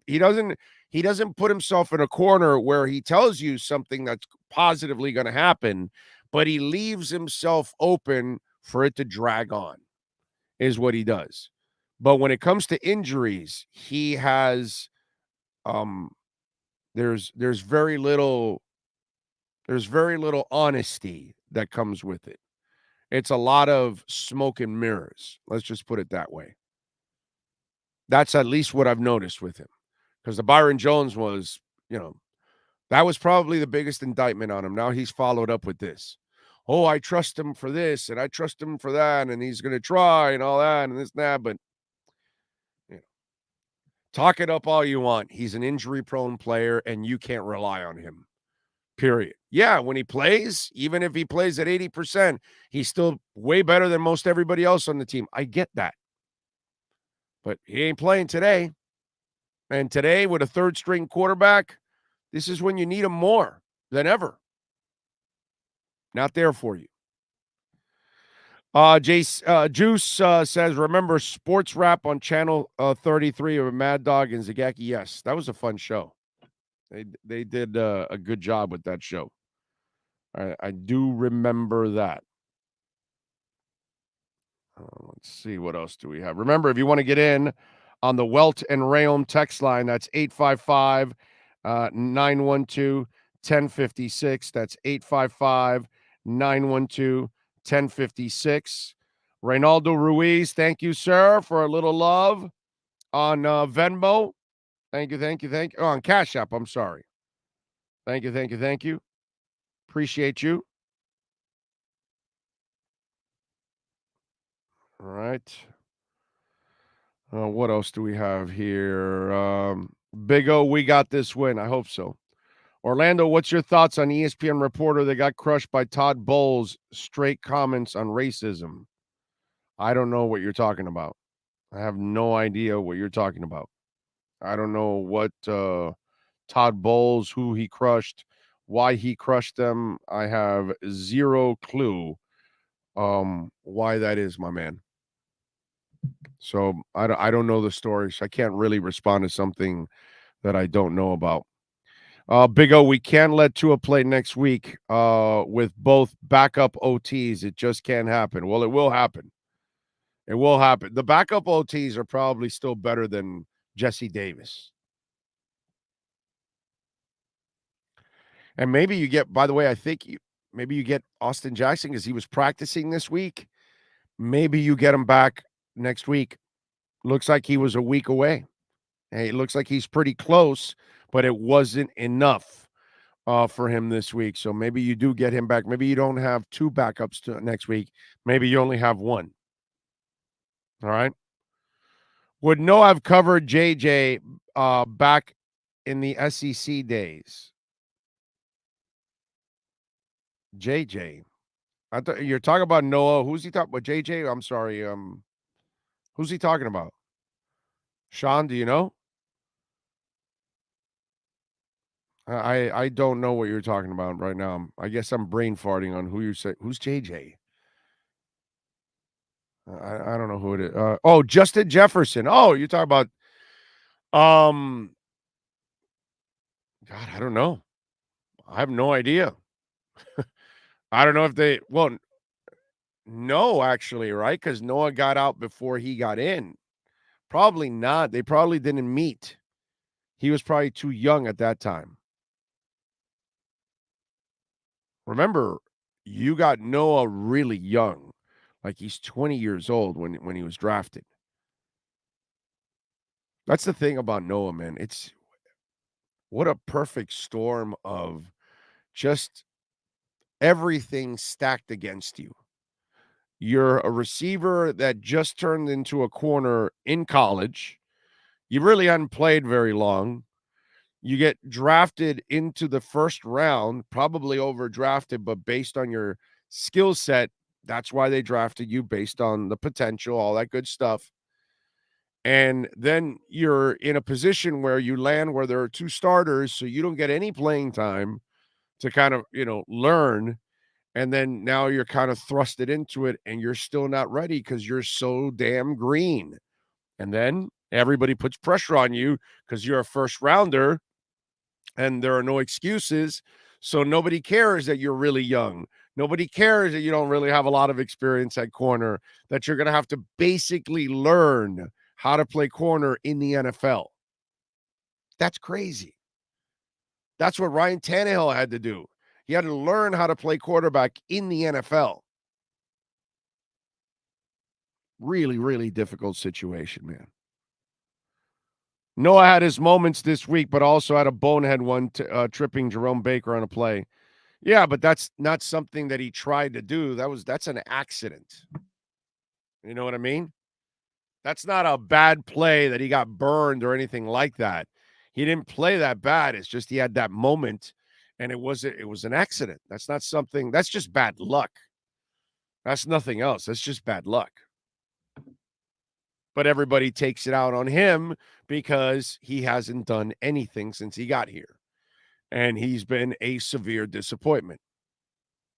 He doesn't put himself in a corner where he tells you something that's positively going to happen, but he leaves himself open for it to drag on, is what he does. But when it comes to injuries, he has there's very little honesty that comes with it. It's a lot of smoke and mirrors. Let's just put it that way. That's at least what I've noticed with him. Because the Byron Jones was, that was probably the biggest indictment on him. Now he's followed up with this. Oh, I trust him for this, and I trust him for that, and he's going to try, and all that, and this and that. But, talk it up all you want. He's an injury-prone player, and you can't rely on him, period. Yeah, when he plays, even if he plays at 80%, he's still way better than most everybody else on the team. I get that. But he ain't playing today. And today, with a third-string quarterback, this is when you need him more than ever. Not there for you. Juice says, remember Sports Rap on Channel 33 of Mad Dog and Zagacki? Yes, that was a fun show. They did a good job with that show. I do remember that. Let's see, what else do we have? Remember, if you want to get in on the Welt and Rayom text line, that's 855-912-1056. That's 855-912-1056. Reynaldo Ruiz, thank you, sir, for a little love on Venmo. Thank you. Oh, on Cash App, I'm sorry. Thank you. Appreciate you. All right. What else do we have here? Big O, we got this win. I hope so. Orlando, what's your thoughts on ESPN reporter that got crushed by Todd Bowles' straight comments on racism? I don't know what you're talking about. I have no idea what you're talking about. I don't know what Todd Bowles, who he crushed, why he crushed them. I have zero clue why that is, my man. So I don't know the story, so I can't really respond to something that I don't know about. Big O, we can't let Tua play next week with both backup OTs. It just can't happen. Well, it will happen. It will happen. The backup OTs are probably still better than Jesse Davis. And maybe you get, by the way, I think maybe you get Austin Jackson because he was practicing this week. Maybe you get him back next week. Looks like he was a week away. Hey, it looks like he's pretty close, but it wasn't enough for him this week. So maybe you do get him back. Maybe you don't have two backups next week. Maybe you only have one. All right. Would Noah have covered JJ back in the SEC days? JJ. I thought you're talking about Noah. Who's he talking about? JJ? I'm sorry. Who's he talking about? Sean, do you know? I don't know what you're talking about right now. I guess I'm brain farting on who you're saying. Who's JJ? I don't know who it is. Oh, Justin Jefferson. Oh, you're talking about God, I don't know. I have no idea. I don't know if they no, actually, right? Because Noah got out before he got in. Probably not. They probably didn't meet. He was probably too young at that time. Remember, you got Noah really young. Like he's 20 years old when he was drafted. That's the thing about Noah, man. It's what a perfect storm of just everything stacked against you. You're a receiver that just turned into a corner in college. You really hadn't played very long. You get drafted into the first round, probably overdrafted, but based on your skill set, that's why they drafted you, based on the potential, all that good stuff. And then you're in a position where you land where there are two starters, so you don't get any playing time to kind of, learn. And then now you're kind of thrusted into it and you're still not ready because you're so damn green. And then everybody puts pressure on you because you're a first rounder and there are no excuses. So nobody cares that you're really young. Nobody cares that you don't really have a lot of experience at corner, that you're going to have to basically learn how to play corner in the NFL. That's crazy. That's what Ryan Tannehill had to do. He had to learn how to play quarterback in the NFL. Really, really difficult situation, man. Noah had his moments this week, but also had a bonehead one, tripping Jerome Baker on a play. Yeah, but that's not something that he tried to do. That's an accident. You know what I mean? That's not a bad play that he got burned or anything like that. He didn't play that bad. It's just he had that moment, and it was an accident. That's not something. That's just bad luck. That's nothing else. That's just bad luck. But everybody takes it out on him because he hasn't done anything since he got here. And he's been a severe disappointment.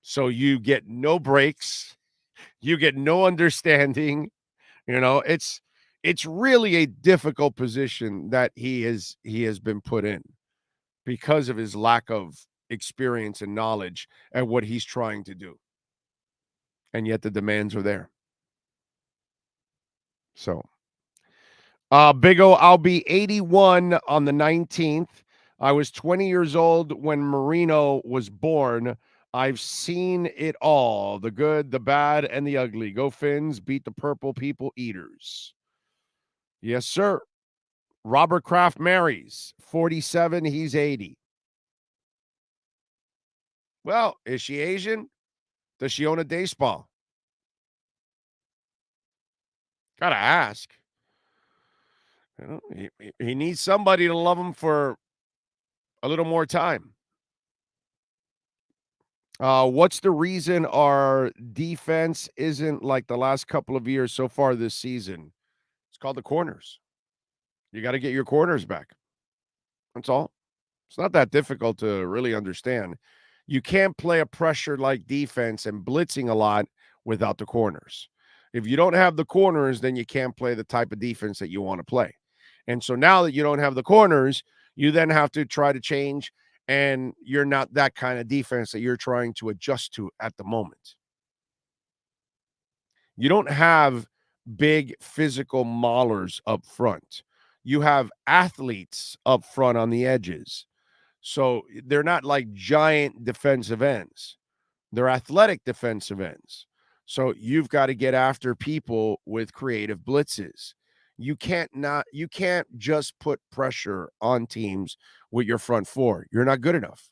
So you get no breaks. You get no understanding. It's really a difficult position that he has been put in because of his lack of experience and knowledge at what he's trying to do. And yet the demands are there. So, Big O, I'll be 81 on the 19th. I was 20 years old when Marino was born. I've seen it all, the good, the bad, and the ugly. Go Fins, beat the purple people eaters. Yes, sir. Robert Kraft marries, 47, he's 80. Well, is she Asian? Does she own a day spa? Gotta ask. He needs somebody to love him for a little more time. What's the reason our defense isn't like the last couple of years so far this season? It's called the corners. You got to get your corners back. That's all. It's not that difficult to really understand. You can't play a pressure-like defense and blitzing a lot without the corners. If you don't have the corners, then you can't play the type of defense that you want to play. And so now that you don't have the corners, you then have to try to change, and you're not that kind of defense that you're trying to adjust to at the moment. You don't have big physical maulers up front. You have athletes up front on the edges. So they're not like giant defensive ends. They're athletic defensive ends. So you've got to get after people with creative blitzes. You can't just put pressure on teams with your front four. You're not good enough.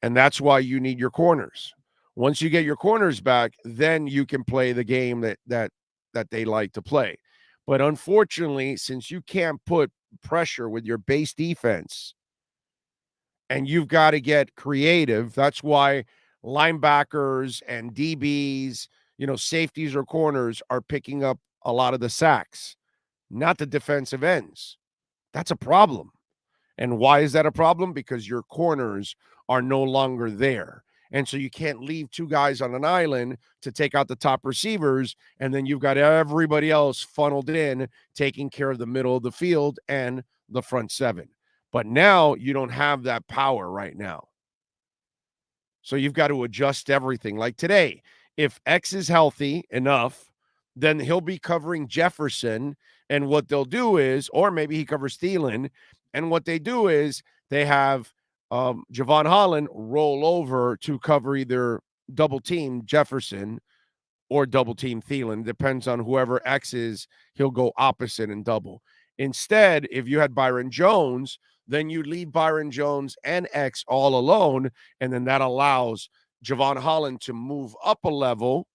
And that's why you need your corners. Once you get your corners back, then you can play the game that they like to play. But unfortunately, since you can't put pressure with your base defense and you've got to get creative, that's why linebackers and DBs, safeties or corners are picking up a lot of the sacks, not the defensive ends. That's a problem. And why is that a problem? Because your corners are no longer there. And so you can't leave two guys on an island to take out the top receivers, and then you've got everybody else funneled in, taking care of the middle of the field and the front seven. But now you don't have that power right now. So you've got to adjust everything. Like today, if X is healthy enough, then he'll be covering Jefferson. And what they'll do is, or maybe he covers Thielen. And what they do is they have Javon Holland roll over to cover either double team Jefferson or double team Thielen. Depends on whoever X is, he'll go opposite and double. Instead, if you had Byron Jones, then you leave Byron Jones and X all alone, and then that allows Javon Holland to move up a level,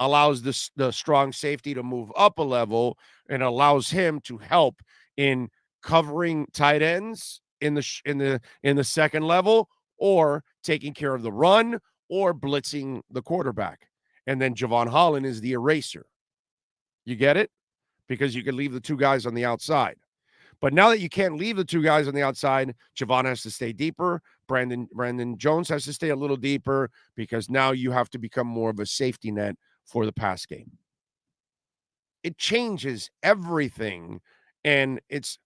allows the strong safety to move up a level, and allows him to help in covering tight ends in the second level, or taking care of the run, or blitzing the quarterback. And then Javon Holland is the eraser. You get it? Because you can leave the two guys on the outside. But now that you can't leave the two guys on the outside, Javon has to stay deeper. Brandon Jones has to stay a little deeper, because now you have to become more of a safety net for the pass game. It changes everything. And it's,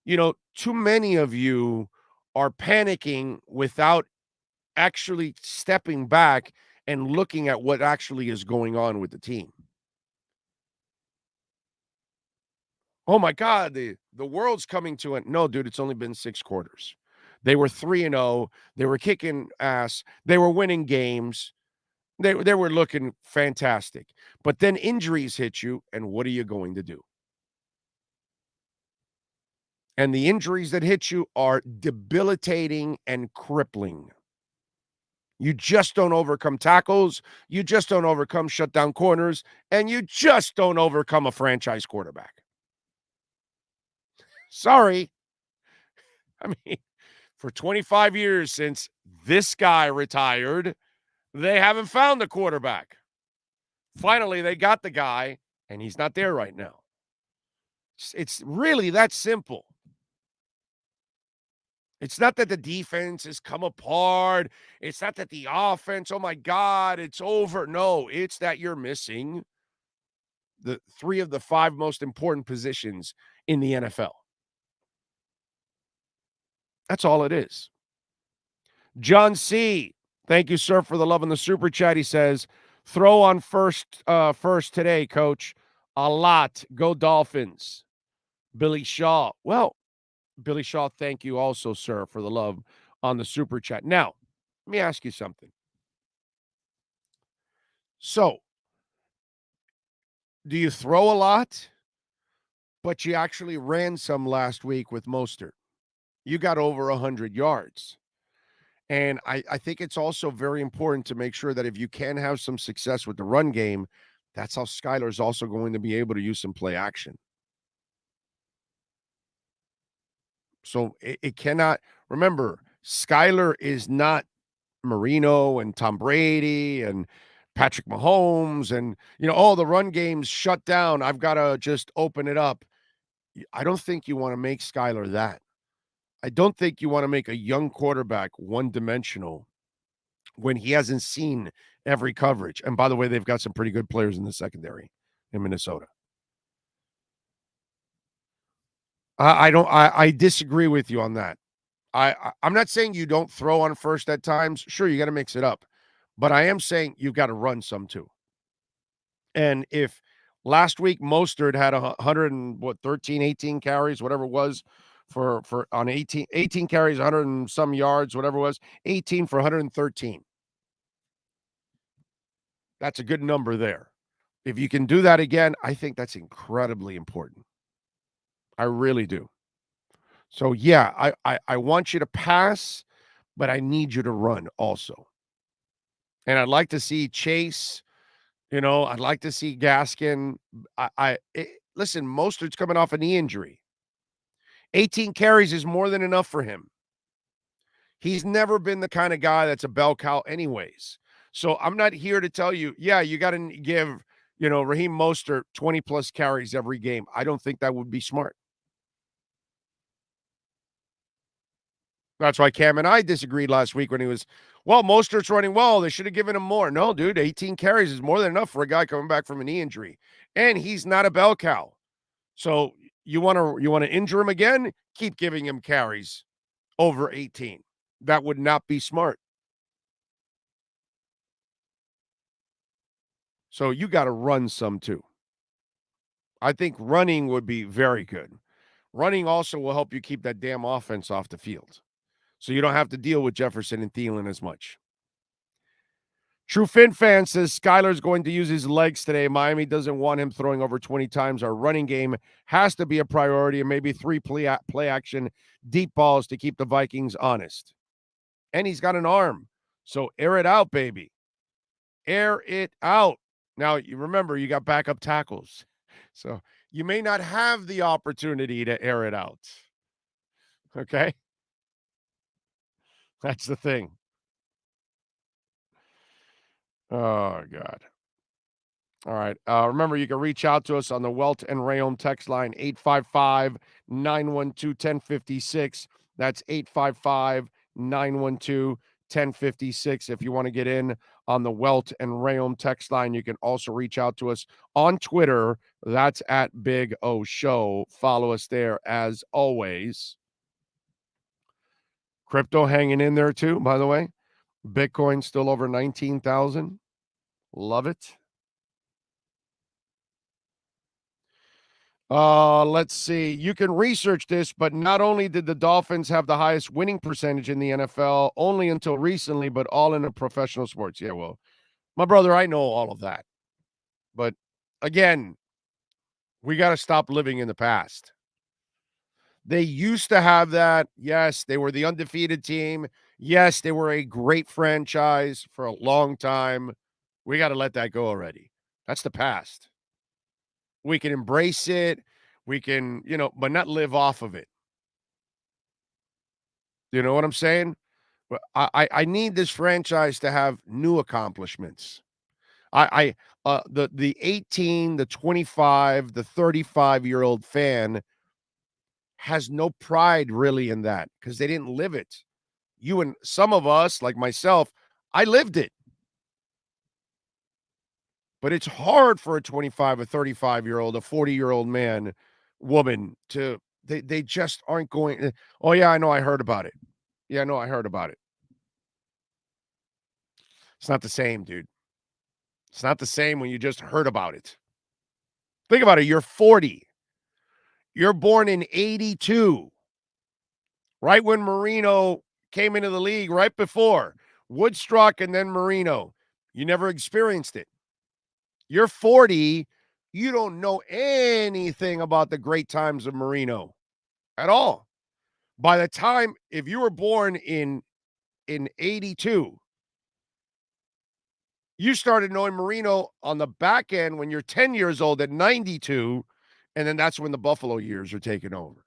too many of you are panicking without actually stepping back and looking at what actually is going on with the team. Oh my God, the world's coming to an no, dude, it's only been 6 quarters. They were 3-0. They were kicking ass. They were winning games. They were looking fantastic. But then injuries hit you, and what are you going to do? And the injuries that hit you are debilitating and crippling. You just don't overcome tackles. You just don't overcome shutdown corners. And you just don't overcome a franchise quarterback. Sorry. I mean, for 25 years since this guy retired, they haven't found the quarterback. Finally, they got the guy, and he's not there right now. It's really that simple. It's not that the defense has come apart. It's not that the offense, oh my God, it's over. No, it's that you're missing the 3 of the 5 most important positions in the NFL. That's all it is. John C., thank you, sir, for the love in the super chat. He says, throw on first today, coach. A lot. Go Dolphins. Billy Shaw. Well, Billy Shaw, thank you also, sir, for the love on the super chat. Now, let me ask you something. So, do you throw a lot, but you actually ran some last week with Mostert? You got over 100 yards. And I think it's also very important to make sure that if you can have some success with the run game, that's how Skylar's also going to be able to use some play action. So it cannot, remember, Skylar is not Marino and Tom Brady and Patrick Mahomes and, the run game's shut down. I've got to just open it up. I don't think you want to make Skylar that. I don't think you want to make a young quarterback one-dimensional when he hasn't seen every coverage. And by the way, they've got some pretty good players in the secondary in Minnesota. I disagree with you on that. I'm not saying you don't throw on first at times. Sure, you got to mix it up. But I am saying you've got to run some too. And if last week Mostert had 13, 18 carries, whatever it was, for on 18 carries, 100 and some yards, whatever it was, 18 for 113. That's a good number there. If you can do that again, I think that's incredibly important. I really do. So, yeah, I want you to pass, but I need you to run also. And I'd like to see Chase, I'd like to see Gaskin. Listen, Mostert's coming off a knee injury. 18 carries is more than enough for him. He's never been the kind of guy that's a bell cow anyways. So I'm not here to tell you, yeah, you got to give, Raheem Mostert 20-plus carries every game. I don't think that would be smart. That's why Cam and I disagreed last week when he was, Mostert's running well. They should have given him more. No, dude, 18 carries is more than enough for a guy coming back from a knee injury. And he's not a bell cow. So you want to injure him again? Keep giving him carries over 18. That would not be smart. So you got to run some too. I think running would be very good. Running also will help you keep that damn offense off the field. So you don't have to deal with Jefferson and Thielen as much. True Fin fan says Skylar's going to use his legs today. Miami doesn't want him throwing over 20 times. Our running game has to be a priority, and maybe 3 play action deep balls to keep the Vikings honest. And he's got an arm. So air it out, baby. Air it out. Now, you remember, you got backup tackles. So you may not have the opportunity to air it out. Okay? That's the thing. Oh, God. All right. Remember, you can reach out to us on the Welt and Rayom text line, 855-912-1056. That's 855-912-1056. If you want to get in on the Welt and Rayom text line, you can also reach out to us on Twitter. That's at Big O Show. Follow us there as always. Crypto hanging in there too, by the way. Bitcoin still over 19,000. Love it. Let's see. You can research this, but not only did the Dolphins have the highest winning percentage in the NFL only until recently, but all in the professional sports. Yeah, well, my brother, I know all of that. But again, we got to stop living in the past. They used to have that. Yes, they were the undefeated team. Yes, they were a great franchise for a long time. We got to let that go already. That's the past. We can embrace it. We can, but not live off of it. You know what I'm saying? I need this franchise to have new accomplishments. The 18, the 25, the 35-year-old fan has no pride really in that because they didn't live it. You and some of us, like myself, I lived it. But it's hard for a 25, a 35-year-old, a 40-year-old man, woman they just aren't going. Oh, yeah, I know. I heard about it. Yeah, no, I heard about it. It's not the same, dude. It's not the same when you just heard about it. Think about it. You're 40. You're born in 82. Right when Marino came into the league, right before Woodstruck and then Marino. You never experienced it. You're 40. You don't know anything about the great times of Marino at all. By the time, if you were born in 82, you started knowing Marino on the back end when you're 10 years old at 92, and then that's when the Buffalo years are taking over.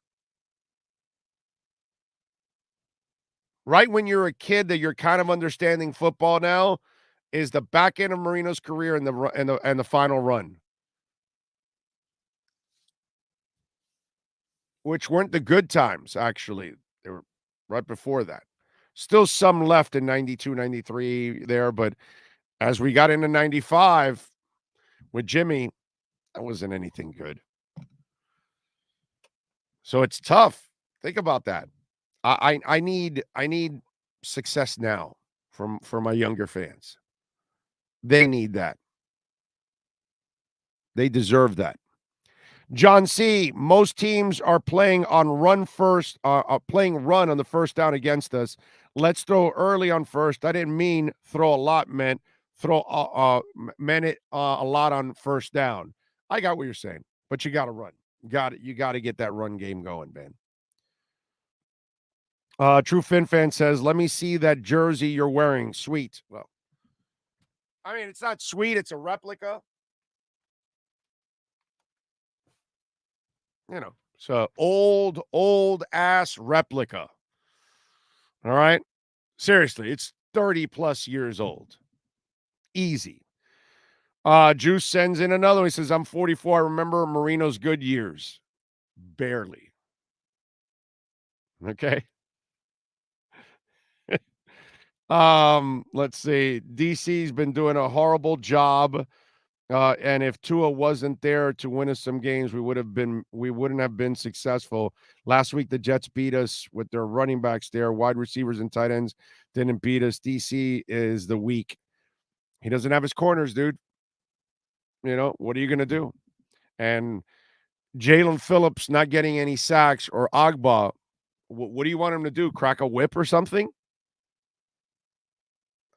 Right when you're a kid that you're kind of understanding football now is the back end of Marino's career and the final run, which weren't the good times, actually. They were right before that. Still some left in 92, 93 there, but as we got into 95 with Jimmy, that wasn't anything good. So it's tough. Think about that. I need success now for my younger fans. They need that. They deserve that. John C., most teams are playing on run first, playing run on the first down against us. Let's throw early on first. I didn't mean throw a lot, meant meant it a lot on first down. I got what you're saying, but you got to run. You got to get that run game going, man. True Fin Fan says, let me see that jersey you're wearing. Sweet. Well, I mean, it's not sweet. It's a replica. It's a old ass replica. All right. Seriously, it's 30 plus years old. Easy. Juice sends in another one. He says, I'm 44. I remember Marino's good years. Barely. Okay. Let's see. DC's been doing a horrible job. And if Tua wasn't there to win us some games, we wouldn't have been successful. Last week, the Jets beat us with their running backs there. Wide receivers and tight ends didn't beat us. DC is the weak. He doesn't have his corners, dude. What are you going to do? And Jalen Phillips not getting any sacks or Agba, what do you want him to do? Crack a whip or something?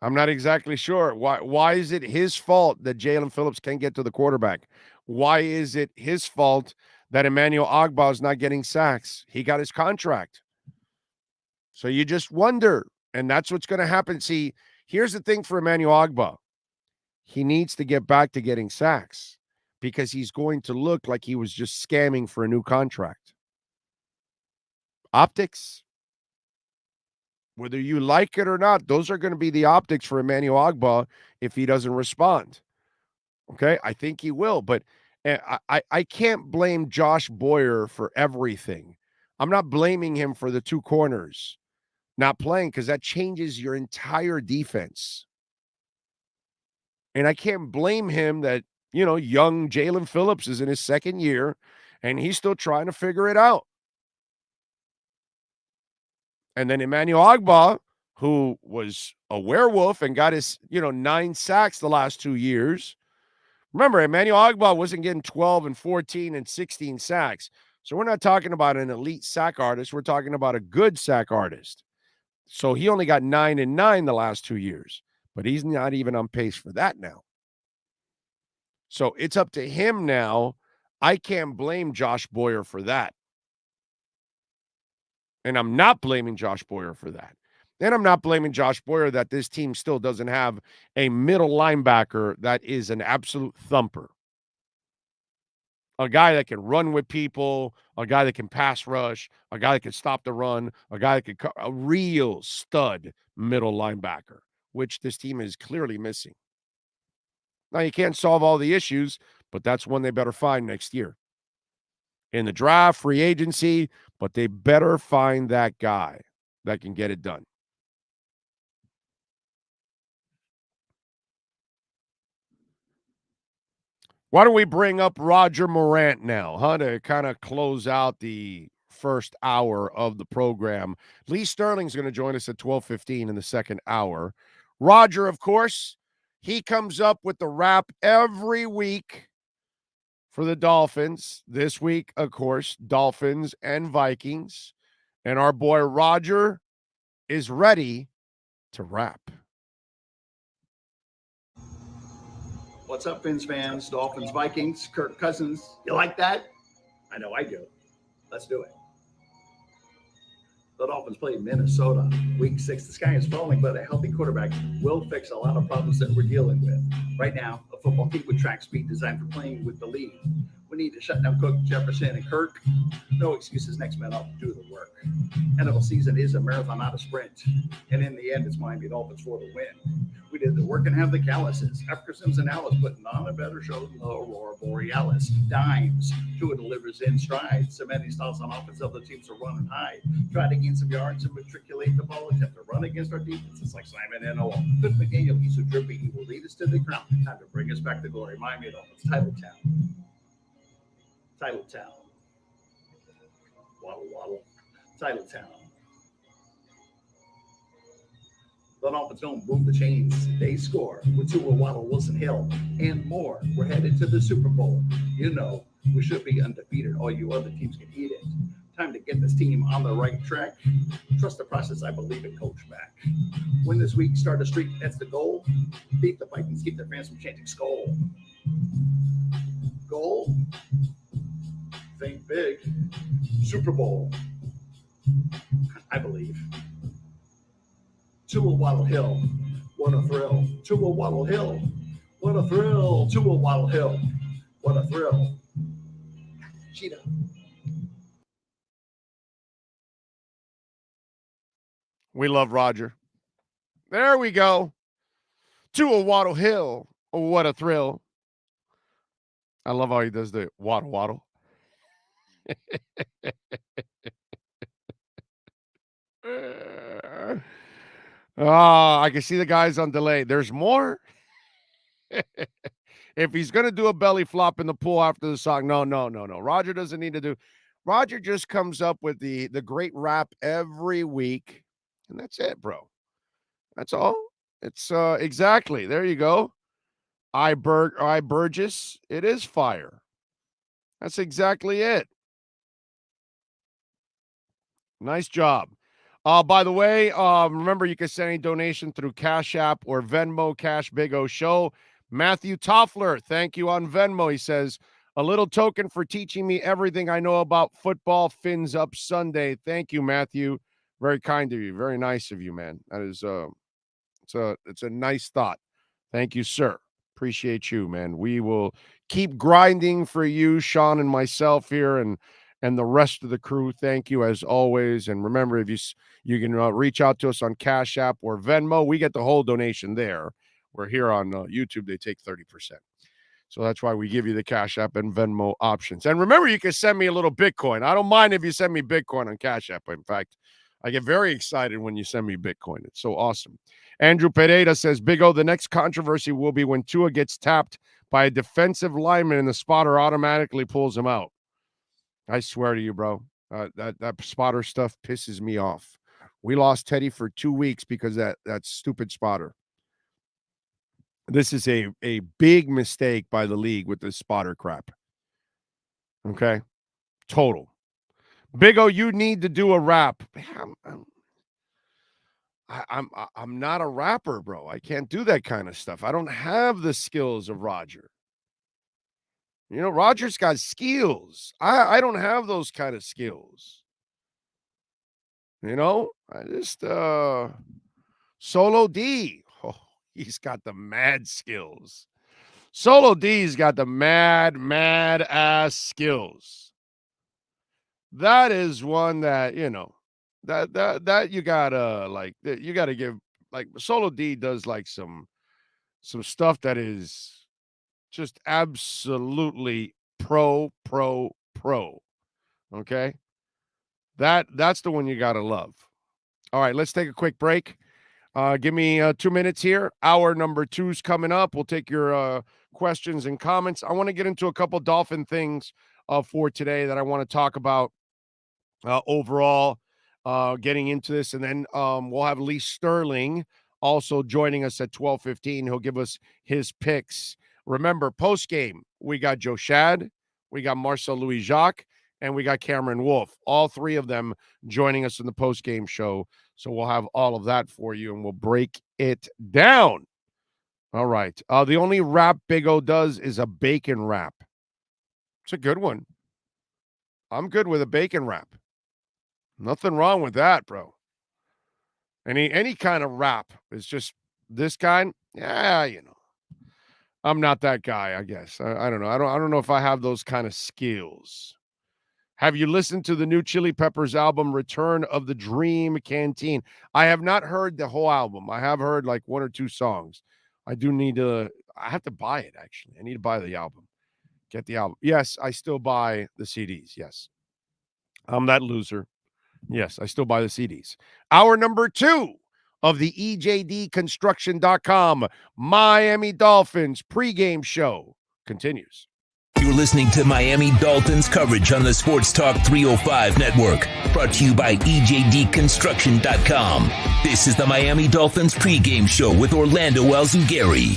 I'm not exactly sure. Why is it his fault that Jalen Phillips can't get to the quarterback? Why is it his fault that Emmanuel Agba is not getting sacks? He got his contract. So you just wonder, and that's what's going to happen. See, here's the thing for Emmanuel Agba. He needs to get back to getting sacks because he's going to look like he was just scamming for a new contract. Optics. Whether you like it or not, those are going to be the optics for Emmanuel Ogbah if he doesn't respond. Okay, I think he will, but I can't blame Josh Boyer for everything. I'm not blaming him for the two corners not playing because that changes your entire defense. And I can't blame him that, young Jalen Phillips is in his second year and he's still trying to figure it out. And then Emmanuel Ogbah, who was a werewolf and got his, 9 sacks the last 2 years. Remember, Emmanuel Ogbah wasn't getting 12 and 14 and 16 sacks. So we're not talking about an elite sack artist. We're talking about a good sack artist. So he only got 9 and 9 the last 2 years, but he's not even on pace for that now. So it's up to him now. I can't blame Josh Boyer for that. And I'm not blaming Josh Boyer for that. And I'm not blaming Josh Boyer that this team still doesn't have a middle linebacker that is an absolute thumper. A guy that can run with people, a guy that can pass rush, a guy that can stop the run, a guy that can a real stud middle linebacker, which this team is clearly missing. Now, you can't solve all the issues, but that's one they better find next year. In the draft, free agency, but they better find that guy that can get it done. Why don't we bring up Roger Morant now, to kind of close out the first hour of the program. Lee Sterling's going to join us at 12:15 in the second hour. Roger, of course, he comes up with the wrap every week for the Dolphins. This week, of course, Dolphins and Vikings. And our boy Roger is ready to wrap.
What's up, Fins fans, Dolphins, Vikings, Kirk Cousins? You like that? I know I do. Let's do it. The Dolphins play Minnesota, week 6. The sky is falling, but a healthy quarterback will fix a lot of problems that we're dealing with. Right now, a football team with track speed designed for playing with the lead. We need to shut down Cook, Jefferson, and Kirk. No excuses. Next man up to do the work. NFL season is a marathon, not a sprint. And in the end, it's Miami Dolphins for the win. We did the work and have the calluses. After Sims and Alice putting on a better show than the Aurora Borealis. Dimes. Tua delivers in stride. Cementing styles on offense. Other teams are running high. Try to gain some yards and matriculate the ball. Attempt to run against our defense. It's like Simon and Owl. Fifth McDaniel, he's so drippy. He will lead us to the crown. Time to bring us back to glory. Miami Dolphins, Title Town. Title Town. Waddle, waddle. Title Town. The Dolphins don't move the chains. They score with Tua, Waddle, Wilson, Hill, and more. We're headed to the Super Bowl. You know, we should be undefeated. All you other teams can eat it. Time to get this team on the right track. Trust the process. I believe in Coach Mack. Win this week, start a streak. That's the goal. Beat the Vikings. Keep their fans from chanting skull. Goal. Think big. Super Bowl. I believe. Tua, Waddle, Hill. What a thrill. Tua, Waddle, Hill. What a thrill. Tua, Waddle, Hill. What a thrill. Cheetah.
We love Roger. There we go. Tua, Waddle, Hill. Oh, what a thrill. I love how he does the waddle, waddle. I can see the guys on delay. There's more. If he's going to do a belly flop in the pool after the song, no. Roger doesn't need to do. Roger just comes up with the great rap every week, and that's it, bro. That's all. It's exactly. There you go. I Burgess. It is fire. That's exactly it. Nice job. By the way, remember you can send any donation through Cash App or Venmo, Cash Big O Show. Matthew Toffler, thank you on Venmo. He says, a little token for teaching me everything I know about football. Fins up Sunday. Thank you, Matthew. Very kind of you. Very nice of you, man. That is it's a nice thought. Thank you, sir. Appreciate you, man. We will keep grinding for you, Sean and myself here, and the rest of the crew. Thank you as always. And remember, if you can reach out to us on Cash App or Venmo, we get the whole donation there. We're here on YouTube, they take 30%. So that's why we give you the Cash App and Venmo options. And remember, you can send me a little Bitcoin. I don't mind if you send me Bitcoin on Cash App. In fact, I get very excited when you send me Bitcoin. It's so awesome. Andrew Pereira says, Big O, the next controversy will be when Tua gets tapped by a defensive lineman and the spotter automatically pulls him out. I swear to you, bro, that spotter stuff pisses me off. We lost Teddy for 2 weeks because that stupid spotter. This is a big mistake by the league with this spotter crap. Okay? Total. Big O, you need to do a rap. I'm not a rapper, bro. I can't do that kind of stuff. I don't have the skills of Roger. You know, Roger's got skills. I don't have those kind of skills. You know, I just Solo D. Oh, he's got the mad skills. Solo D's got the mad ass skills. That is one that, you know, that you gotta give, like, Solo D does like some stuff that is just absolutely pro. Okay, that's the one you gotta love. All right, let's take a quick break. Give me 2 minutes here. Hour number 2's coming up. We'll take your questions and comments. I want to get into a couple Dolphin things for today that I want to talk about overall, getting into this. And then we'll have Lee Sterling also joining us at 12:15. He'll give us his picks. Remember, post-game, we got Joe Shad, we got Marcel Louis-Jacques, and we got Cameron Wolf. All three of them joining us in the post-game show. So we'll have all of that for you, and we'll break it down. All right. The only wrap Big O does is a bacon wrap. It's a good one. I'm good with a bacon wrap. Nothing wrong with that, bro. Any kind of wrap is just this kind. Yeah, you know. I'm not that guy, I guess. I don't know. I don't know if I have those kind of skills. Have you listened to the new Chili Peppers album, Return of the Dream Canteen? I have not heard the whole album. I have heard like 1 or 2 songs. I have to buy it, actually. I need to buy the album. Get the album. Yes, I still buy the CDs. Yes. I'm that loser. Yes, I still buy the CDs. Hour number 2 of the EJDconstruction.com Miami Dolphins pregame show continues.
You're listening to Miami Dolphins coverage on the Sports Talk 305 network. Brought to you by EJDconstruction.com. This is the Miami Dolphins pregame show with Orlando Alzugaray.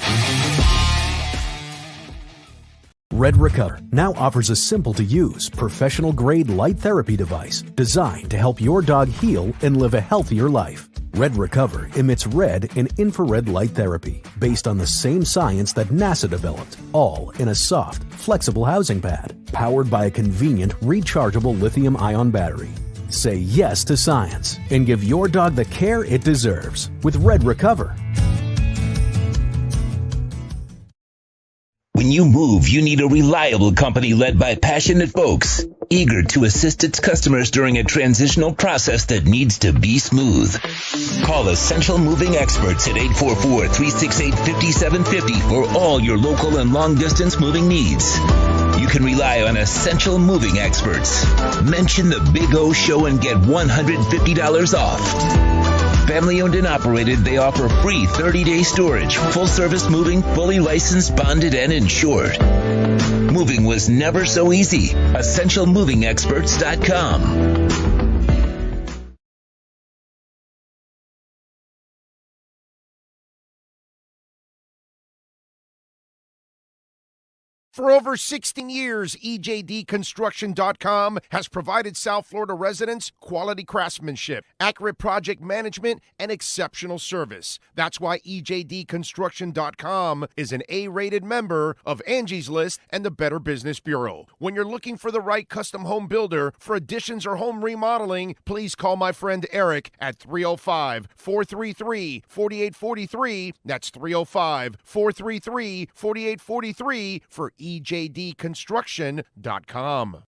Red Recover now offers a simple-to-use, professional-grade light therapy device designed to help your dog heal and live a healthier life. Red Recover emits red and infrared light therapy based on the same science that NASA developed, all in a soft, flexible housing pad powered by a convenient, rechargeable lithium-ion battery. Say yes to science and give your dog the care it deserves with Red Recover.
When you move, you need a reliable company led by passionate folks, eager to assist its customers during a transitional process that needs to be smooth. Call Essential Moving Experts at 844-368-5750 for all your local and long-distance moving needs. You can rely on Essential Moving Experts. Mention the Big O Show and get $150 off. Family owned and operated, they offer free 30-day storage, full-service moving, fully licensed, bonded, and insured. Moving was never so easy. EssentialMovingExperts.com.
For over 16 years, EJDConstruction.com has provided South Florida residents quality craftsmanship, accurate project management, and exceptional service. That's why EJDConstruction.com is an A-rated member of Angie's List and the Better Business Bureau. When you're looking for the right custom home builder for additions or home remodeling, please call my friend Eric at 305-433-4843. That's 305-433-4843 for EJDConstruction.com.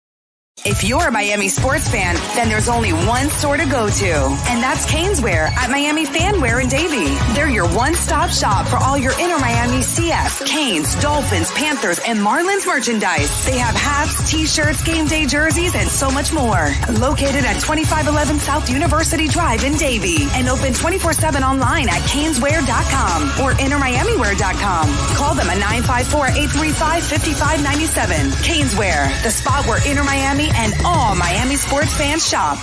If you're a Miami sports fan, then there's only one store to go to, and that's Caneswear at Miami Fanwear in Davie. They're your one-stop shop for all your inner Miami CF, Canes, Dolphins, Panthers, and Marlins merchandise. They have hats, t-shirts, game day jerseys, and so much more. Located at 2511 South University Drive in Davie, and open 24/7 online at caneswear.com or innermiamiwear.com. Call them at 954-835-5597. Caneswear, the spot where Inner Miami and all Miami sports fans shop.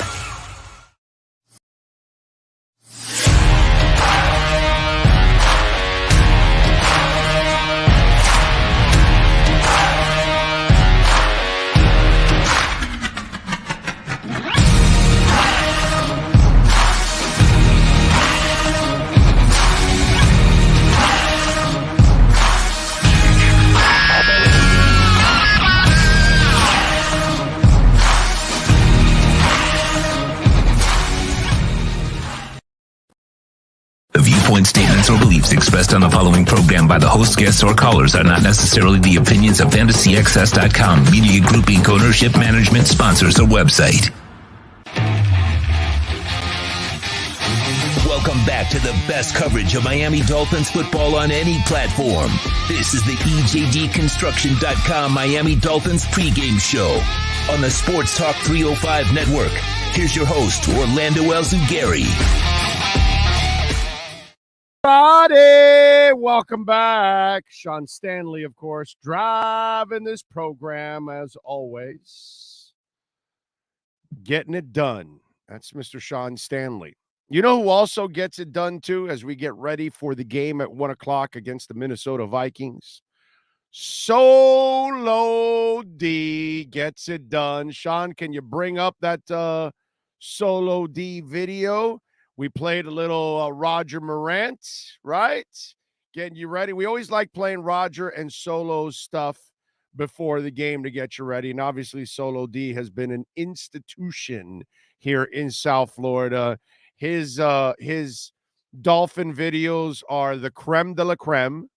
Statements or beliefs expressed on the following program by the host, guests, or callers are not necessarily the opinions of FantasyXS.com, Media Group Inc., ownership, management, sponsors, or website. Welcome back to the best coverage of Miami Dolphins football on any platform. This is the EJDConstruction.com Miami Dolphins Pregame Show on the Sports Talk 305 Network. Here's your host, Orlando Alzugaray.
Welcome back. Sean Stanley, of course, driving this program as always. Getting it done. That's Mr. Sean Stanley. You know who also gets it done, too, as we get ready for the game at 1 o'clock against the Minnesota Vikings? Solo D gets it done. Sean, can you bring up that Solo D video? We played a little Roger Morant, right? Getting you ready. We always like playing Roger and Solo stuff before the game to get you ready. And obviously, Solo D has been an institution here in South Florida. His Dolphin videos are the creme de la creme.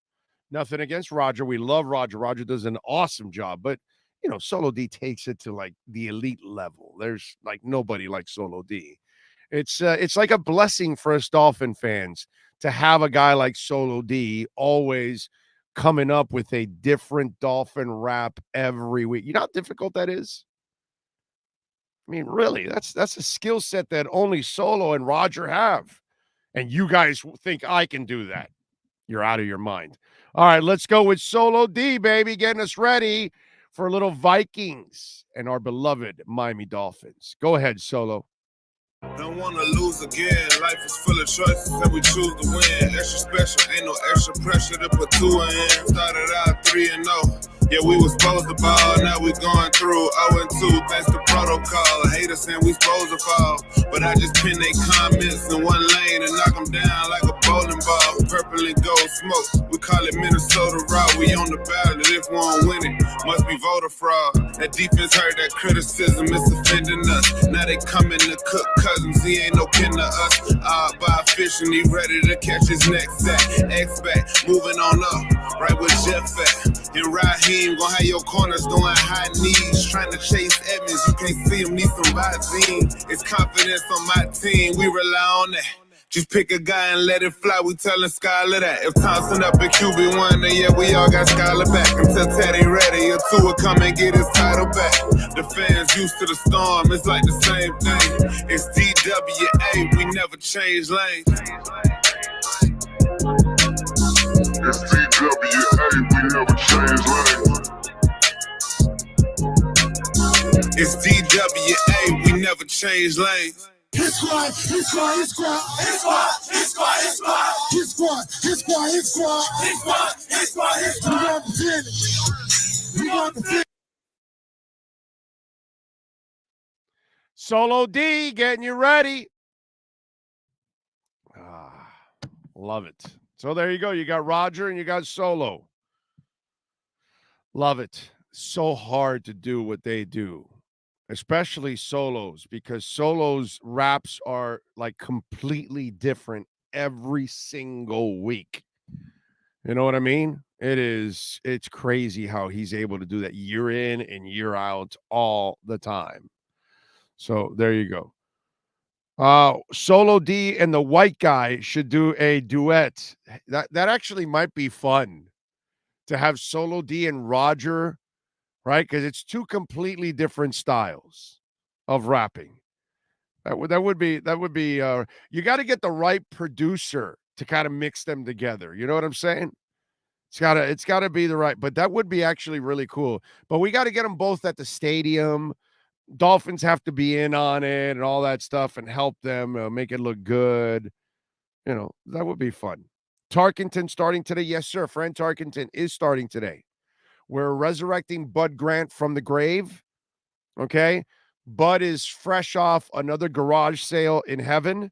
Nothing against Roger. We love Roger. Roger does an awesome job. But, you know, Solo D takes it to, like, the elite level. There's, like, nobody like Solo D. It's like a blessing for us Dolphin fans to have a guy like Solo D always coming up with a different Dolphin rap every week. You know how difficult that is? I mean, really, that's a skill set that only Solo and Roger have. And you guys think I can do that. You're out of your mind. All right, let's go with Solo D, baby, getting us ready for a little Vikings and our beloved Miami Dolphins. Go ahead, Solo.
Don't want to lose again. Life is full of choices that we choose to win. Extra special, ain't no extra pressure to put two in. Started out 3-0. Yeah, we was supposed to ball. Now we going through 0-2. Thanks to protocol. Haters saying we supposed to fall. But I just pin they comments in one lane and knock them down like a bowling ball. Purple and gold smoke. We call it Minnesota Raw. We on the ballot. If we don't win it, must be voter fraud. That defense heard that criticism. It's offending us. Now they coming to cook cousins. He ain't no kin to us. By fish and he ready to catch his next sack. X-back, moving on up. Right where Jeff at. And Raheem gonna have your corners doing high knees. Trying to chase Edmonds. You can't see him, need some Visine. It's confidence on my team. We rely on that. Just pick a guy and let it fly. We tellin' Skyler that. If Thompson up at QB1, then yeah, we all got Skyler back. Until Teddy ready, or Tua come and get his title back. The fans used to the storm, it's like the same thing. It's DWA, we never change lanes. It's DWA, we never change lanes. It's DWA, we never change lanes.
His squad, his squad, his squad, his squad, his squad, his squad, his squad, his squad, his squad, his squad, his squad, his squad, his squad. We want the fix.
Solo D getting you ready. Love it. So there you go. You got Roger and you got Solo. Love it. So hard to do what they do, especially Solos, because Solos raps are like completely different every single week. You know what I mean? It's crazy how he's able to do that year in and year out all the time. So there you go. Solo D and the white guy should do a duet. That actually might be fun to have Solo D and Roger, right? Because it's two completely different styles of rapping. That would be you got to get the right producer to kind of mix them together. You know what I'm saying? It's gotta be the right, but that would be actually really cool. But we got to get them both at the stadium. Dolphins have to be in on it and all that stuff and help them make it look good. You know, that would be fun. Tarkenton starting today. Yes, sir. Fran Tarkenton is starting today. We're resurrecting Bud Grant from the grave. Okay. Bud is fresh off another garage sale in heaven.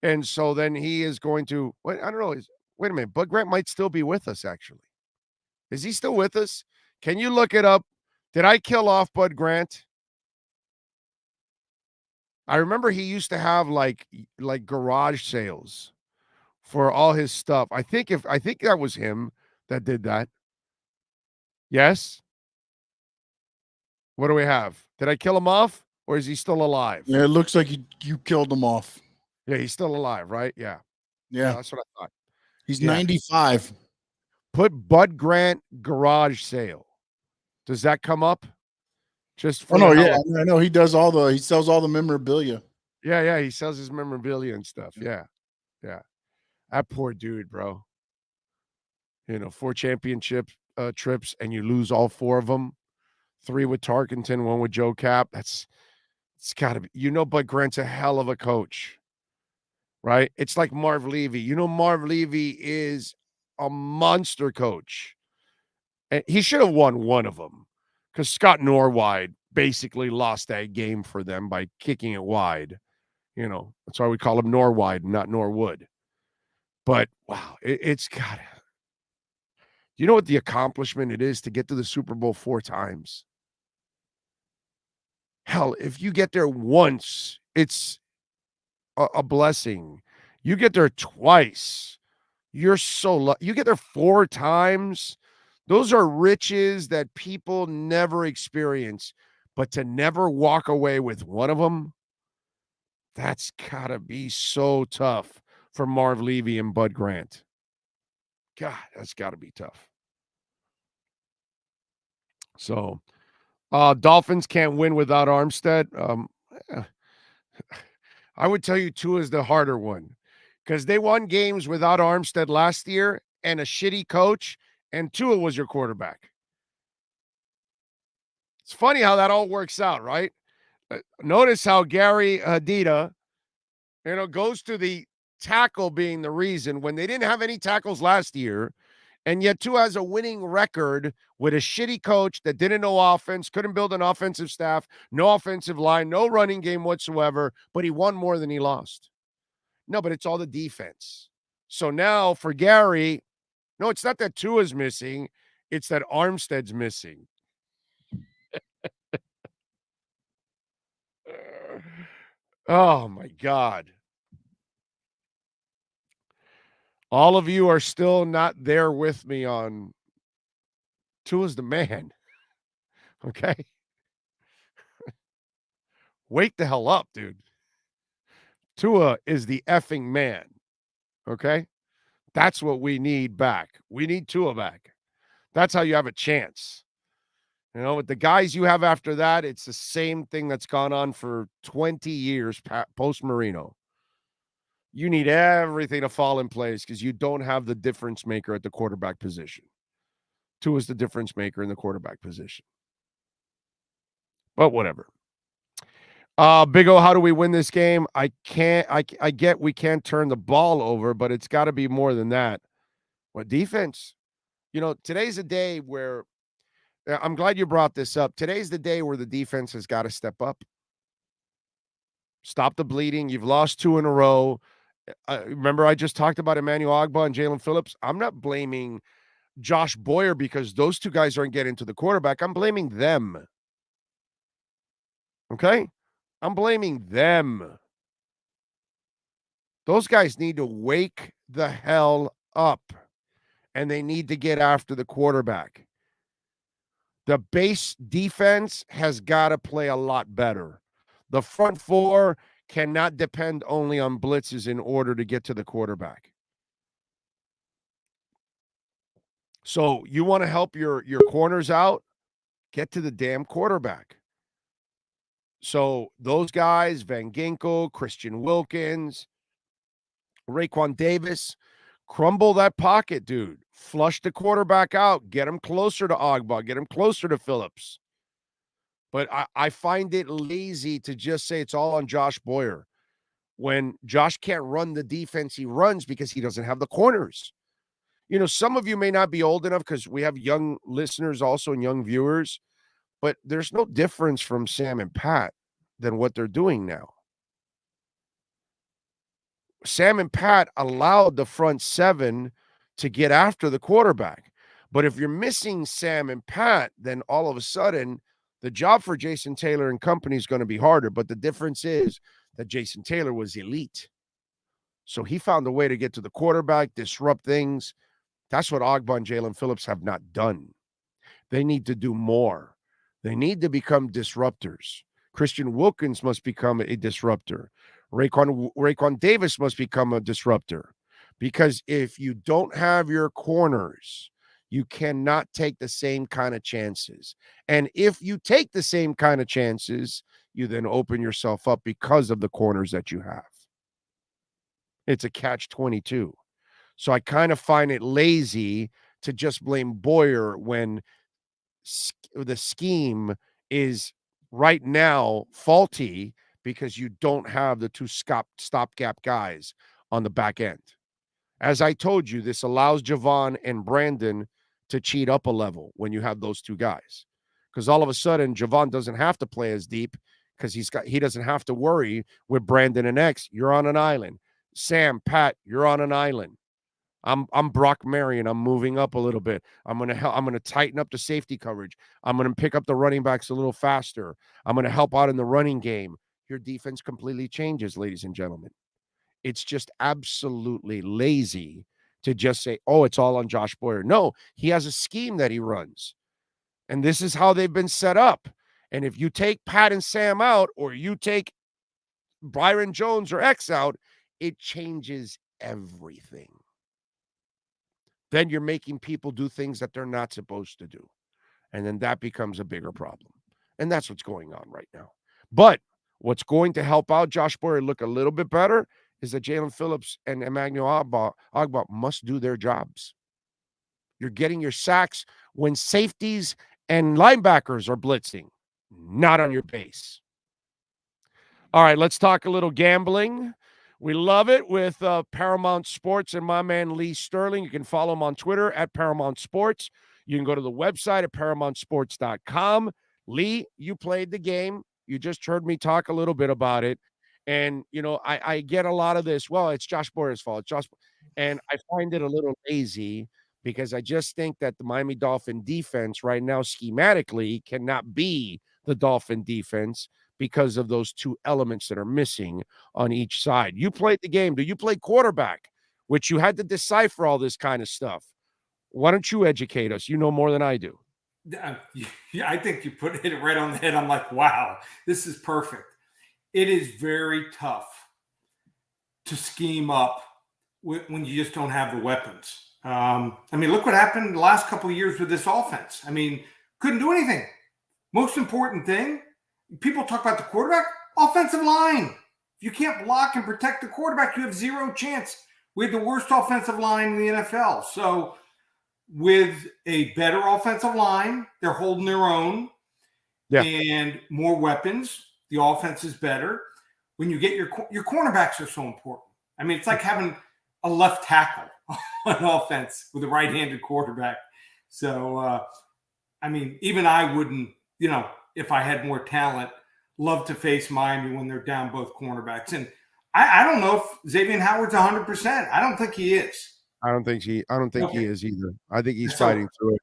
And so then he is going to, I don't know. Wait a minute. Bud Grant might still be with us, actually. Is he still with us? Can you look it up? Did I kill off Bud Grant? I remember he used to have like garage sales for all his stuff. I think that was him that did that. Yes. What do we have? Did I kill him off, or is he still alive?
Yeah, it looks like you killed him off.
Yeah, he's still alive, right? Yeah.
Yeah,
that's what I thought.
He's 95.
Put Bud Grant garage sale. Does that come up? Just for
yeah, I know he sells all the memorabilia.
Yeah, he sells his memorabilia and stuff. Yeah. That poor dude, bro. 4 championship trips, and you lose all 4 of them. 3 with Tarkenton, 1 with Joe Cap. It's got to be. Bud Grant's a hell of a coach, right? It's like Marv Levy. Marv Levy is a monster coach. And he should have won one of them, because Scott Norwide basically lost that game for them by kicking it wide. That's why we call him Norwide, not Norwood. But, wow, it's got to. You know what the accomplishment it is to get to the Super Bowl 4 times? Hell, if you get there once, it's a blessing. You get there twice, you're so lucky. You get there 4 times, those are riches that people never experience. But to never walk away with one of them, that's got to be so tough for Marv Levy and Bud Grant. God, that's got to be tough. So, Dolphins can't win without Armstead. I would tell you Tua is the harder one, because they won games without Armstead last year and a shitty coach, and Tua was your quarterback. It's funny how that all works out, right? Notice how Gary Hadida, goes to the tackle being the reason when they didn't have any tackles last year. And yet Tua has a winning record with a shitty coach that didn't know offense, couldn't build an offensive staff, no offensive line, no running game whatsoever, but he won more than he lost. No, but it's all the defense. So now for Gary, no, it's not that Tua's missing. It's that Armstead's missing. Oh, my God. All of you are still not there with me on Tua's the man. Okay? Wake the hell up, dude. Tua is the effing man. Okay? That's what we need back. We need Tua back. That's how you have a chance. With the guys you have after that, it's the same thing that's gone on for 20 years post Marino. You need everything to fall in place because you don't have the difference maker at the quarterback position. Tua is the difference maker in the quarterback position. But whatever. Big O, how do we win this game? I get we can't turn the ball over, but it's got to be more than that. What defense? Today's a day where I'm glad you brought this up. Today's the day where the defense has got to step up. Stop the bleeding. You've lost 2 in a row. Remember, I just talked about Emmanuel Ogbah and Jalen Phillips. I'm not blaming Josh Boyer because those 2 guys aren't getting to the quarterback. I'm blaming them. Okay? I'm blaming them. Those guys need to wake the hell up, and they need to get after the quarterback. The base defense has got to play a lot better. The front 4 cannot depend only on blitzes in order to get to the quarterback. So you want to help your corners out? Get to the damn quarterback. So those guys, Van Ginkel, Christian Wilkins, Raekwon Davis, crumble that pocket, dude. Flush the quarterback out. Get him closer to Ogbah. Get him closer to Phillips. But I find it lazy to just say it's all on Josh Boyer when Josh can't run the defense he runs because he doesn't have the corners. You know, some of you may not be old enough because we have young listeners also and young viewers, but there's no difference from Sam and Pat than what they're doing now. Sam and Pat allowed the front 7 to get after the quarterback. But if you're missing Sam and Pat, then all of a sudden the job for Jason Taylor and company is going to be harder. But the difference is that Jason Taylor was elite. So he found a way to get to the quarterback, disrupt things. That's what Ogbah and Jalen Phillips have not done. They need to do more. They need to become disruptors. Christian Wilkins must become a disruptor. Raekwon Davis must become a disruptor. Because if you don't have your corners, you cannot take the same kind of chances. And if you take the same kind of chances, you then open yourself up because of the corners that you have. It's a catch-22. So I kind of find it lazy to just blame Boyer when the scheme is right now faulty because you don't have the 2 stopgap guys on the back end. As I told you, this allows Javon and Brandon to cheat up a level when you have those 2 guys. Because all of a sudden, Javon doesn't have to play as deep because he doesn't have to worry with Brandon and X. You're on an island. Sam, Pat, you're on an island. I'm Brock Marion. I'm moving up a little bit. I'm gonna tighten up the safety coverage. I'm gonna pick up the running backs a little faster. I'm gonna help out in the running game. Your defense completely changes, ladies and gentlemen. It's just absolutely lazy to just say, oh, it's all on Josh Boyer. No, he has a scheme that he runs. And this is how they've been set up. And if you take Pat and Sam out, or you take Byron Jones or X out, it changes everything. Then you're making people do things that they're not supposed to do. And then that becomes a bigger problem. And that's what's going on right now. But what's going to help out Josh Boyer look a little bit better is that Jalen Phillips and Emmanuel Ogbah must do their jobs. You're getting your sacks when safeties and linebackers are blitzing, not on your base. All right, let's talk a little gambling. We love it with Paramount Sports and my man Lee Sterling. You can follow him on Twitter at Paramount Sports. You can go to the website at ParamountSports.com. Lee, you played the game. You just heard me talk a little bit about it. And, you know, I get a lot of this. Well, it's Josh Boyer's fault. And I find it a little lazy because I just think that the Miami Dolphin defense right now schematically cannot be the Dolphin defense because of those 2 elements that are missing on each side. You played the game. Do you play quarterback, which you had to decipher all this kind of stuff? Why don't you educate us? You know more than I do.
Yeah, I think you hit it right on the head. I'm like, wow, this is perfect. It is very tough to scheme up when you just don't have the weapons. I mean, look what happened the last couple of years with this offense. I mean, couldn't do anything. Most important thing, people talk about the quarterback, offensive line. If you can't block and protect the quarterback, you have 0 chance. We have the worst offensive line in the NFL. So with a better offensive line, they're holding their own, and more weapons, the offense is better. When you get your cornerbacks are so important. I mean, it's like having a left tackle on offense with a right-handed quarterback. So I mean, even I wouldn't, if I had more talent, love to face Miami when they're down both cornerbacks. And I don't know if Xavier Howard's 100%. I don't think he is.
I don't think he is either. I think he's
So-
fighting through it.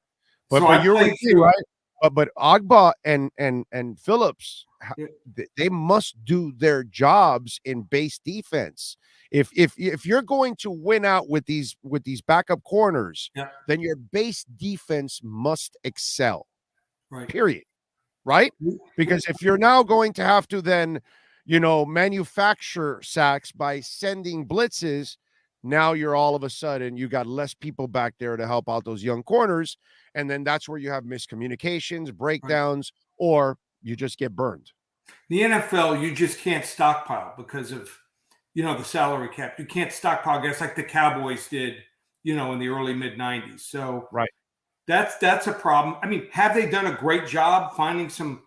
But
So
but
I
you're
think
right, too, right? But Agba and Phillips, they must do their jobs in base defense. If you're going to win out with these backup corners, then your base defense must excel.
Right.
Period. Right? Because if you're now going to have to then, manufacture sacks by sending blitzes, now you're all of a sudden you got less people back there to help out those young corners, and then that's where you have miscommunications, breakdowns, or you just get burned.
The NFL, you just can't stockpile because of, the salary cap. You can't stockpile guys like the Cowboys did, in the early mid-90s. So
right.
That's a problem. I mean, have they done a great job finding some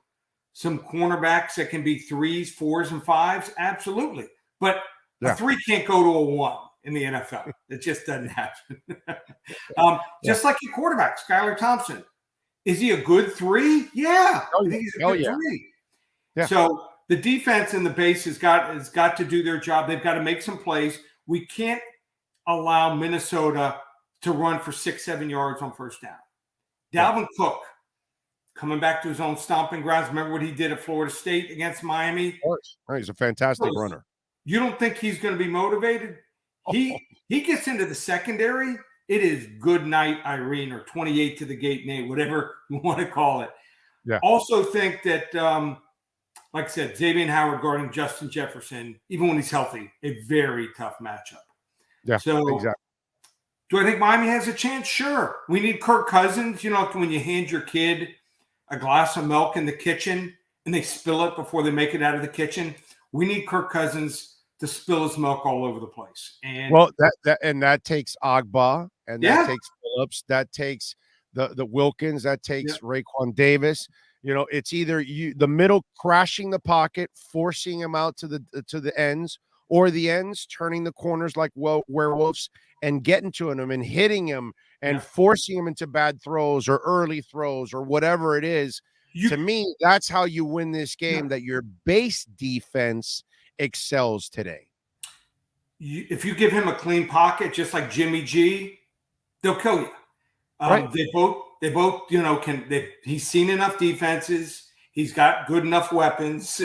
cornerbacks that can be 3s, 4s, and 5s? Absolutely. But a 3 can't go to a 1 in the NFL. It just doesn't happen. Just like your quarterback, Skylar Thompson. Is he a good 3? Yeah. I think he's a good 3.
Yeah.
So the defense and the base has got to do their job. They've got to make some plays. We can't allow Minnesota to run for 6-7 yards on first down. Dalvin Cook coming back to his own stomping grounds. Remember what he did at Florida State against Miami?
Of course. Oh, he's a fantastic runner.
You don't think he's going to be motivated? He gets into the secondary. It is good night, Irene, or 28 to the gate, Nate, whatever you want to call it.
Yeah.
Also think that, like I said, Xavier Howard guarding Justin Jefferson, even when he's healthy, a very tough matchup.
Yeah,
so
exactly.
Do I think Miami has a chance? Sure. We need Kirk Cousins. When you hand your kid a glass of milk in the kitchen and they spill it before they make it out of the kitchen, we need Kirk Cousins to spill his milk all over the place. And
that takes Agba, and that takes Phillips, that takes the Wilkins, that takes Raekwon Davis. It's either the middle crashing the pocket, forcing him out to the ends, or the ends turning the corners like werewolves and getting to him and hitting him and forcing him into bad throws or early throws or whatever it is. To me, that's how you win this game, that your base defense excels today.
If you give him a clean pocket, just like Jimmy G, they'll kill you.
Right.
They both, he's seen enough defenses. He's got good enough weapons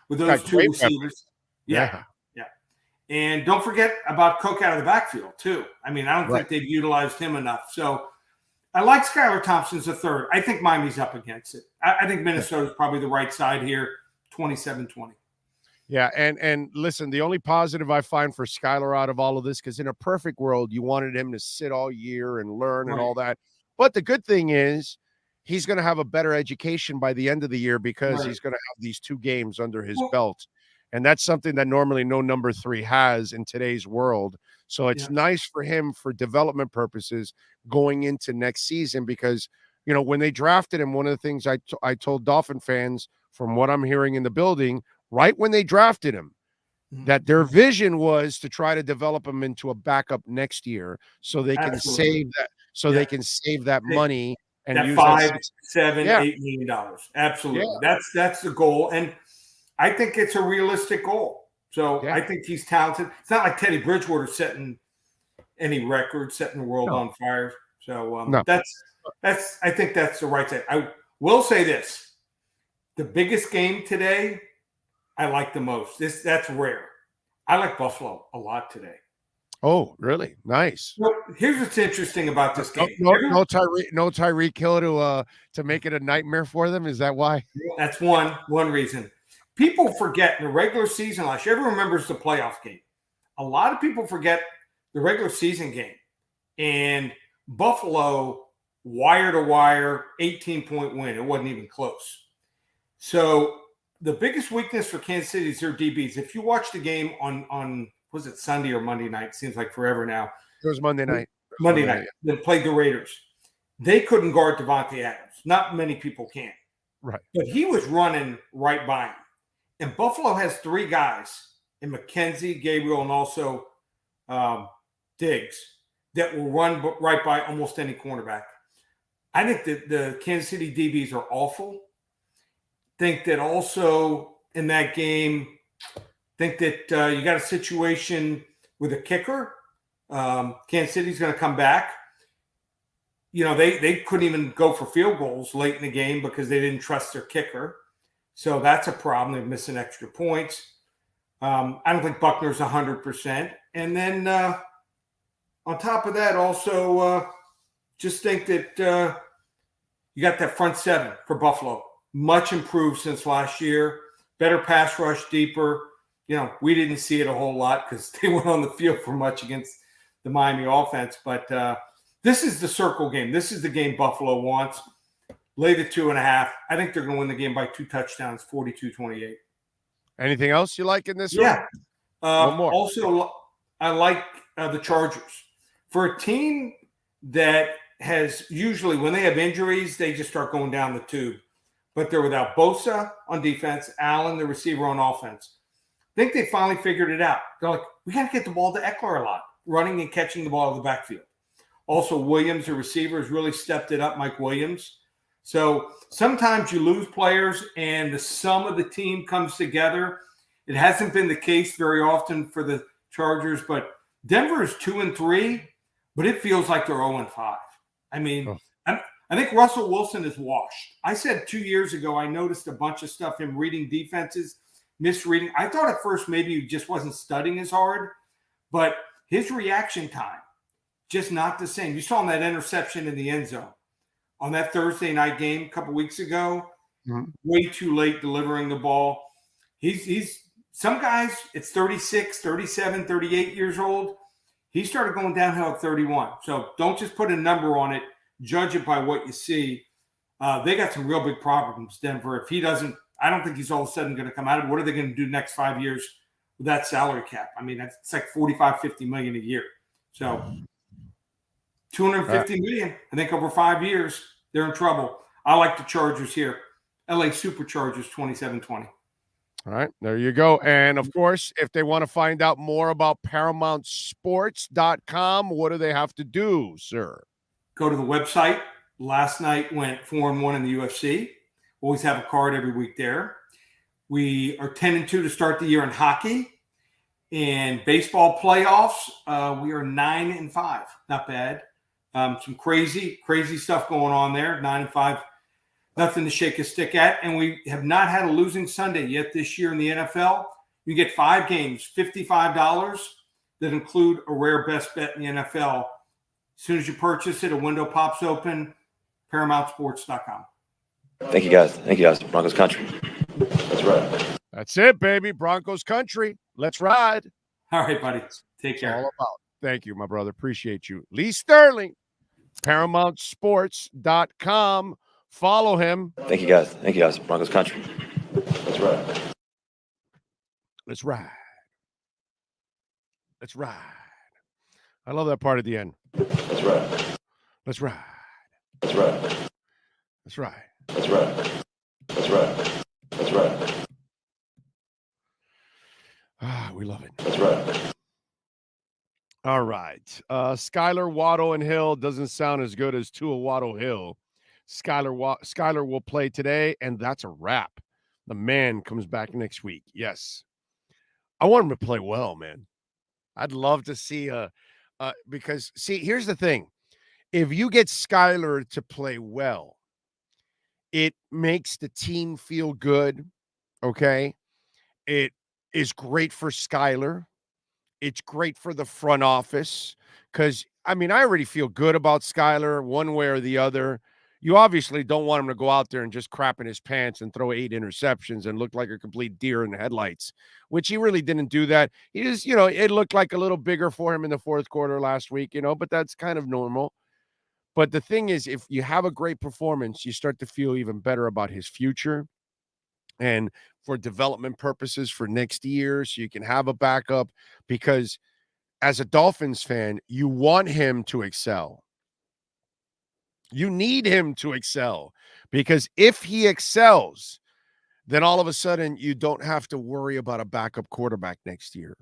with those two receivers. Yeah. And don't forget about Cook out of the backfield, too. I mean, I don't think they've utilized him enough. So I like Skylar Thompson's a third. I think Miami's up against it. I think Minnesota's probably the right side here, 27-20.
Yeah, and listen, the only positive I find for Skylar out of all of this, because in a perfect world, you wanted him to sit all year and learn and all that. But the good thing is he's going to have a better education by the end of the year because he's going to have these 2 games under his belt. And that's something that normally no number 3 has in today's world. So it's nice for him for development purposes going into next season because, when they drafted him, one of the things I told Dolphin fans from what I'm hearing in the building, right when they drafted him, that their vision was to try to develop him into a backup next year so they can save that. So they can save that money and
that
use
$5,
that
$7, $8 million. Absolutely. That's the goal. And I think it's a realistic goal. So I think he's talented. It's not like Teddy Bridgewater setting any records, setting the world on fire. So that's I think that's the right thing. I will say this. The biggest game today, I like the most. That's rare. I like Buffalo a lot today.
Oh, really? Nice.
Well, here's what's interesting about this game.
No Tyreek Hill to make it a nightmare for them. Is that why?
That's one reason. People forget in the regular season last year. Everyone remembers the playoff game. A lot of people forget the regular season game. And Buffalo, wire to wire, 18-point win. It wasn't even close. So the biggest weakness for Kansas City is their DBs. If you watch the game on was it Sunday or Monday night? It seems like forever now.
It was Monday night.
Monday night. They played the Raiders. They couldn't guard Devontae Adams. Not many people can.
Right.
But he was running right by him. And Buffalo has 3 guys in McKenzie, Gabriel, and also Diggs that will run right by almost any cornerback. I think that the Kansas City DBs are awful. Think that also in that game, think that you got a situation with a kicker. Kansas City's going to come back. You know, they couldn't even go for field goals late in the game because they didn't trust their kicker. So that's a problem. They're missing extra points. I don't think Buckner's 100%. And then on top of that, also just think that you got that front seven for Buffalo. Much improved since last year. Better pass rush, deeper. You know, we didn't see it a whole lot because they weren't on the field for much against the Miami offense. But this is the circle game. This is the game Buffalo wants. Lay the 2.5. I think they're going to win the game by 2 touchdowns, 42-28.
Anything else you like in this
one?
One more.
Also, I like the Chargers. For a team that has usually, when they have injuries, they just start going down the tube. But they're without Bosa on defense, Allen, the receiver, on offense. I think they finally figured it out. They're like, we got to get the ball to Eckler a lot, running and catching the ball out of the backfield. Also, Williams, the receiver, has really stepped it up, Mike Williams. So sometimes you lose players and the sum of the team comes together. It hasn't been the case very often for the Chargers, but Denver is 2-3, but it feels like they're 0-5. I mean, I think Russell Wilson is washed. I said 2 years ago, I noticed a bunch of stuff, him reading defenses, misreading. I thought at first maybe he just wasn't studying as hard, but his reaction time, just not the same. You saw him that interception in the end zone on that Thursday night game a couple weeks ago. Way too late delivering the ball. He's some guys, it's 36, 37, 38 years old. He started going downhill at 31. So don't just put a number on it. Judge it by what you see. They got some real big problems, Denver. If he doesn't, I don't think he's all of a sudden going to come out of it. What are they going to do next 5 years with that salary cap? I mean, it's like $45-50 million a year. So $250 million, I think over 5 years, they're in trouble. I like the Chargers here. LA Superchargers 27-20.
All right, there you go. And, of course, if they want to find out more about ParamountSports.com, what do they have to do, sir?
Go to the website. Last night went 4-1 in the UFC. Always have a card every week there. We are 10-2 to start the year in hockey. In baseball playoffs, we are 9-5. Not bad. Some crazy stuff going on there. 9-5. Nothing to shake a stick at. And we have not had a losing Sunday yet this year in the NFL. You get 5 games, $55 that include a rare best bet in the NFL. As soon as you purchase it, a window pops open. ParamountSports.com.
Thank you, guys. Broncos country. Let's ride.
That's it, baby. Broncos country. Let's ride.
All right, buddy. Take care.
All about. Thank you, my brother. Appreciate you. Lee Sterling, ParamountSports.com. Follow him.
Thank you, guys. Broncos country. Let's ride.
Let's ride. Let's ride. I love that part at the end.
Let's ride.
Let's ride.
Let's ride.
Let's ride.
Let's ride. Let's ride. Let's ride.
We love it.
Let's ride.
All right. Skylar, Waddle, and Hill doesn't sound as good as Tua, Waddle, Hill. Skylar will play today, and that's a wrap. The man comes back next week. Yes. I want him to play well, man. I'd love to see because, see, here's the thing. If you get Skylar to play well, it makes the team feel good, okay? It is great for Skylar. It's great for the front office because, I mean, I already feel good about Skylar one way or the other. You obviously don't want him to go out there and just crap in his pants and throw 8 interceptions and look like a complete deer in the headlights, which he really didn't do that. He just, it looked like a little bigger for him in the fourth quarter last week, but that's kind of normal. But the thing is, if you have a great performance, you start to feel even better about his future. And for development purposes for next year, so you can have a backup, because as a Dolphins fan, you want him to excel. You need him to excel, because if he excels, then all of a sudden you don't have to worry about a backup quarterback next year,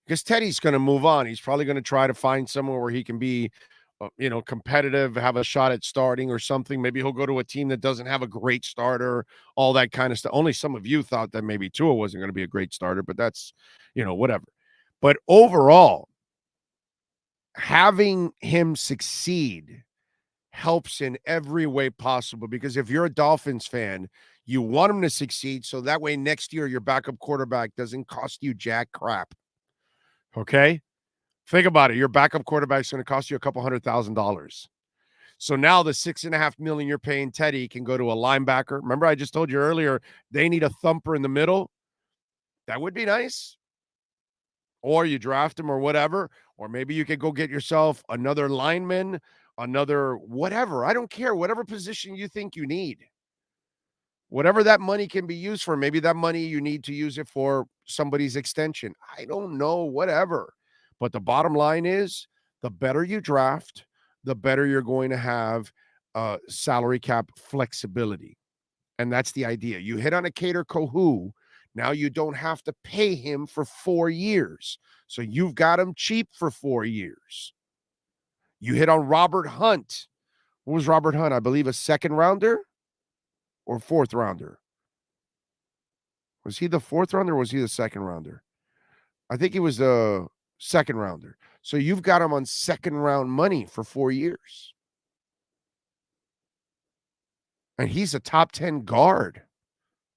because Teddy's going to move on. He's probably going to try to find somewhere where he can be competitive, have a shot at starting or something. Maybe he'll go to a team that doesn't have a great starter, all that kind of stuff. Only some of you thought that maybe Tua wasn't going to be a great starter, but that's, whatever. But overall, having him succeed helps in every way possible, because if you're a Dolphins fan, you want him to succeed so that way next year your backup quarterback doesn't cost you jack crap. Okay? Think about it. Your backup quarterback is going to cost you a couple $100,000. So now the $6.5 million you're paying Teddy can go to a linebacker. Remember, I just told you earlier, they need a thumper in the middle. That would be nice. Or you draft him or whatever. Or maybe you could go get yourself another lineman, another whatever. I don't care. Whatever position you think you need. Whatever that money can be used for. Maybe that money you need to use it for somebody's extension. I don't know. Whatever. But the bottom line is, the better you draft, the better you're going to have salary cap flexibility. And that's the idea. You hit on a Cater Kohu, now you don't have to pay him for 4 years. So you've got him cheap for 4 years. You hit on Robert Hunt. What was Robert Hunt? I believe a second rounder or fourth rounder. Was he the fourth rounder or was he the second rounder? I think he was the second rounder. So you've got him on second round money for 4 years. And he's a top 10 guard.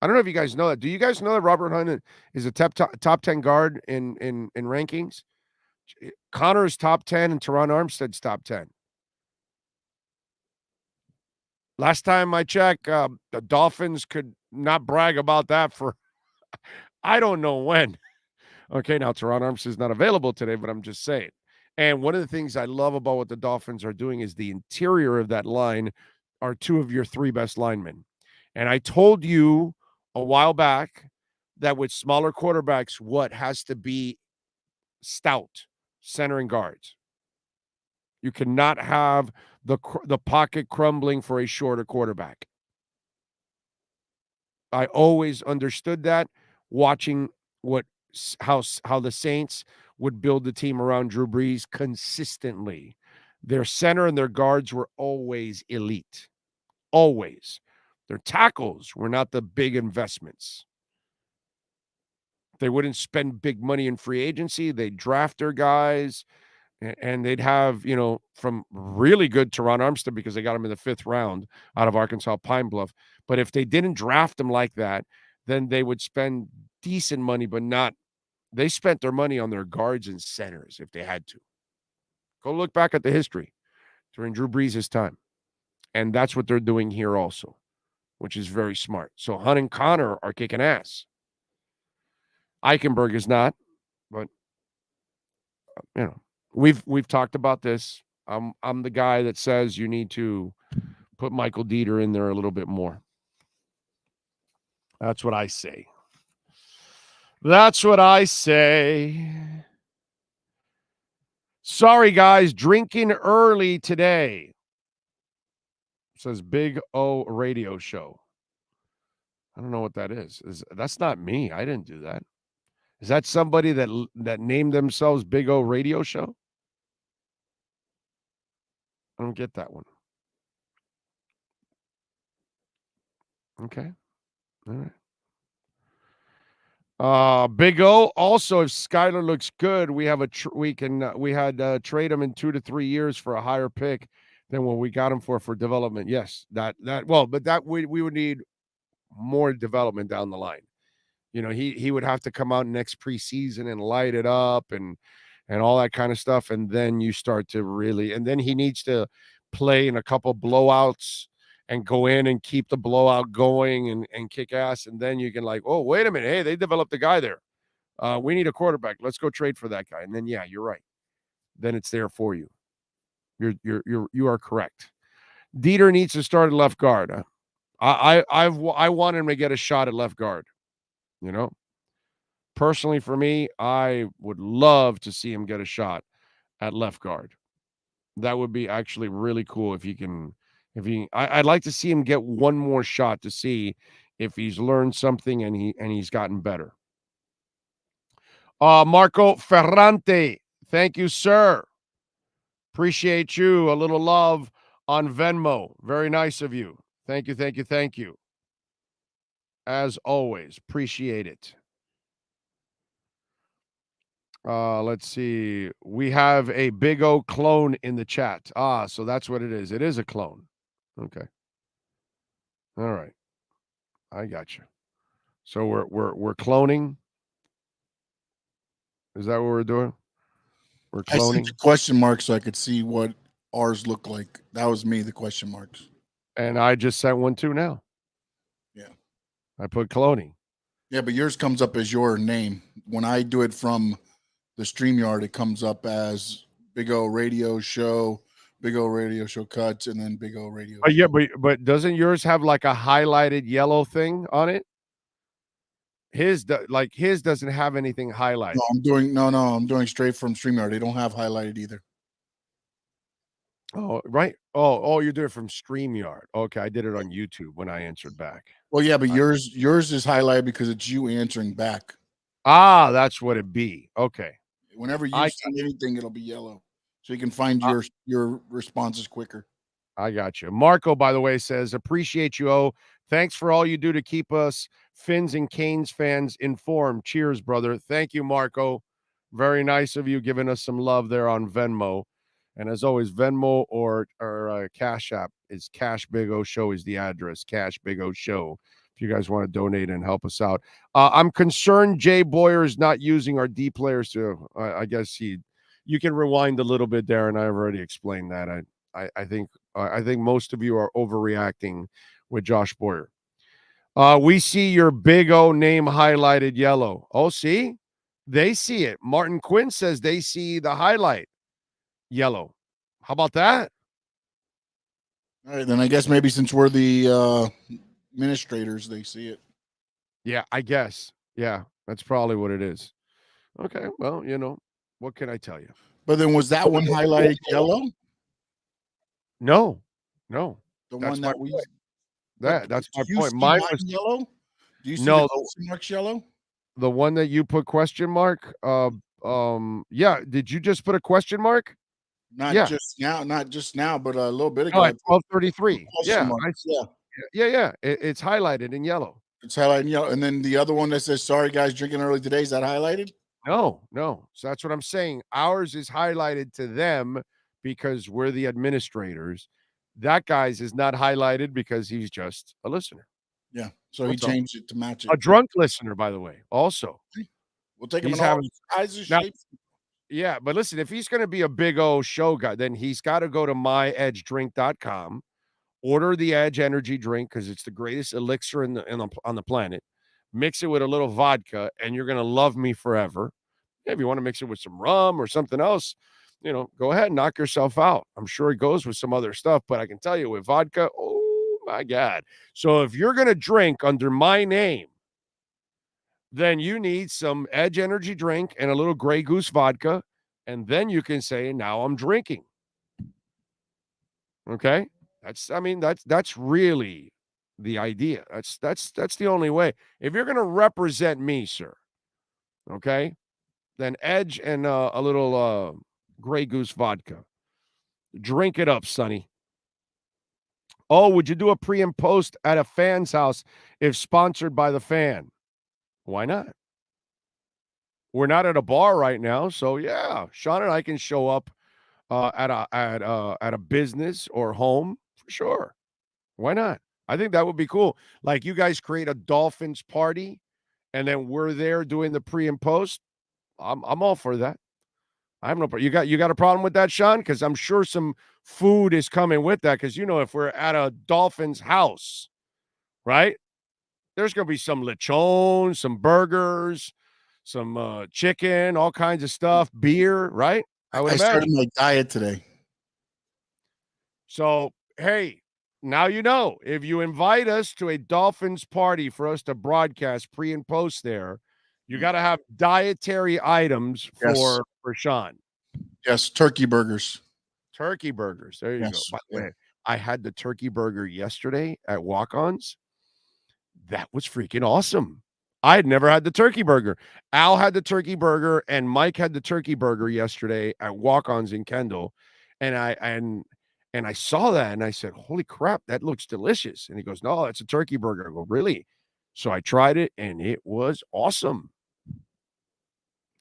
I don't know if you guys know that. Do you guys know that Robert Hunt is a top 10 guard in rankings? Connor's top 10 and Teron Armstead's top 10. Last time I checked, the Dolphins could not brag about that for I don't know when. Okay, now Teron Armstead's not available today, but I'm just saying. And one of the things I love about what the Dolphins are doing is the interior of that line are two of your three best linemen. And I told you a while back that with smaller quarterbacks, what has to be stout, center and guards. You cannot have the pocket crumbling for a shorter quarterback. I always understood that watching how the Saints would build the team around Drew Brees consistently. Their center and their guards were always elite. Always. Their tackles were not the big investments. They wouldn't spend big money in free agency. They'd draft their guys, and they'd have, from really good Teron Armstead because they got him in the 5th round out of Arkansas Pine Bluff. But if they didn't draft him like that, then they would spend decent money, but not. They spent their money on their guards and centers if they had to. Go look back at the history during Drew Brees' time. And that's what they're doing here also, which is very smart. So Hunt and Connor are kicking ass. Eichenberg is not, but we've talked about this. I'm the guy that says you need to put Michael Dieter in there a little bit more. That's what I say. That's what I say. Sorry, guys, drinking early today. Says Big O Radio Show. I don't know what that is. That's not me. I didn't do that. Is that somebody that named themselves Big O Radio Show? I don't get that one. Okay. All right. Big O. Also, if Skyler looks good, we had trade him in 2 to 3 years for a higher pick than what we got him for development. Yes, but we would need more development down the line. He would have to come out next preseason and light it up and all that kind of stuff, and then you start to really. And then he needs to play in a couple blowouts and go in and keep the blowout going and kick ass. And then you can oh, wait a minute. Hey, they developed a guy there. We need a quarterback. Let's go trade for that guy. And then, yeah, you're right. Then it's there for you. You are correct. Dieter needs to start at left guard. I want him to get a shot at left guard. Personally for me, I would love to see him get a shot at left guard. That would be actually really cool if he can. I'd like to see him get one more shot to see if he's learned something and he's gotten better. Marco Ferrante, thank you, sir. Appreciate you. A little love on Venmo. Very nice of you. Thank you, thank you, thank you. As always, appreciate it. Let's see. We have a Big O clone in the chat. So that's what it is. It is a clone. Okay. All right. I got you. So we're cloning. Is that what we're doing? We're
I sent
cloning.
the question mark so I could see what ours look like. That was me, the question marks.
And I just sent one too now.
Yeah.
I put cloning.
Yeah, but yours comes up as your name. When I do it from the StreamYard, it comes up as Big O Radio Show, Big O Radio Show Cuts, and then Big O Radio.
Yeah, but doesn't yours have like a highlighted yellow thing on it? His doesn't have anything highlighted.
I'm doing straight from StreamYard. They don't have highlighted either.
Oh, right. Oh, you're doing it from StreamYard. Okay, I did it on YouTube when I answered back.
Well, yeah, but yours is highlighted because it's you answering back.
That's what it be. Okay.
Whenever you send anything, it'll be yellow, so you can find your responses quicker.
I got you. Marco, by the way, says, appreciate you, O. Thanks for all you do to keep us Fins and Canes fans informed. Cheers, brother. Thank you, Marco. Very nice of you giving us some love there on Venmo. And as always, Venmo or Cash App is Cash Big O Show is the address. Cash Big O Show. If you guys want to donate and help us out. I'm concerned Jay Boyer is not using our D players to. I guess you can rewind a little bit there, and I've already explained that. I think most of you are overreacting with Josh Boyer. We see your Big O name highlighted yellow. Oh, see? They see it. Martin Quinn says they see the highlight yellow. How about that?
All right, then I guess maybe since we're the administrators, they see it.
Yeah, I guess. Yeah, that's probably what it is. Okay, well, what can I tell you?
But then was that one highlighted yellow?
No.
The one that we
that's my point.
Mine
was
yellow. Do you see
no
the question marks yellow?
The one that you put question mark. Yeah. Did you just put a question mark?
Not just now, but a little bit ago.
No, at 12:33. Yeah,
yeah.
It's highlighted in yellow.
It's highlighted in yellow, and then the other one that says "Sorry guys, drinking early today." Is that highlighted?
No. So that's what I'm saying. Ours is highlighted to them because we're the administrators. That guy's is not highlighted because he's just a listener.
Yeah. So he changed it to match it.
A drunk listener, by the way. Also,
we'll take him in all sizes, shapes.
Yeah, but listen, if he's going to be a Big O show guy, then he's got to go to myedgedrink.com, order the Edge energy drink because it's the greatest elixir on the planet. Mix it with a little vodka, and you're going to love me forever. If you want to mix it with some rum or something else, go ahead and knock yourself out. I'm sure it goes with some other stuff, but I can tell you with vodka, oh my God. So if you're going to drink under my name, then you need some Edge energy drink and a little Grey Goose vodka, and then you can say, now I'm drinking. Okay? That's really the idea. That's the only way. If you're going to represent me, sir, okay, then Edge and a little Grey Goose vodka. Drink it up, Sonny. Oh, would you do a pre and post at a fan's house if sponsored by the fan? Why not? We're not at a bar right now, so yeah, Sean and I can show up at a business or home for sure. Why not? I think that would be cool. Like you guys create a Dolphins party, and then we're there doing the pre and post. I'm all for that. I have no problem. You got a problem with that, Sean? Because I'm sure some food is coming with that. Because if we're at a Dolphins house, right? There's going to be some lechon, some burgers, some chicken, all kinds of stuff, beer, right?
I started my diet today.
So, hey, now if you invite us to a Dolphins party for us to broadcast pre and post there, you got to have dietary items for Sean.
Yes, turkey burgers.
Turkey burgers. There you go. By the way, I had the turkey burger yesterday at Walk-Ons. That was freaking awesome. I had never had the turkey burger. Al had the turkey burger, and Mike had the turkey burger yesterday at Walk-Ons in Kendall. And I saw that and I said, holy crap, that looks delicious. And he goes, no, that's a turkey burger. I go, really? So I tried it and it was awesome.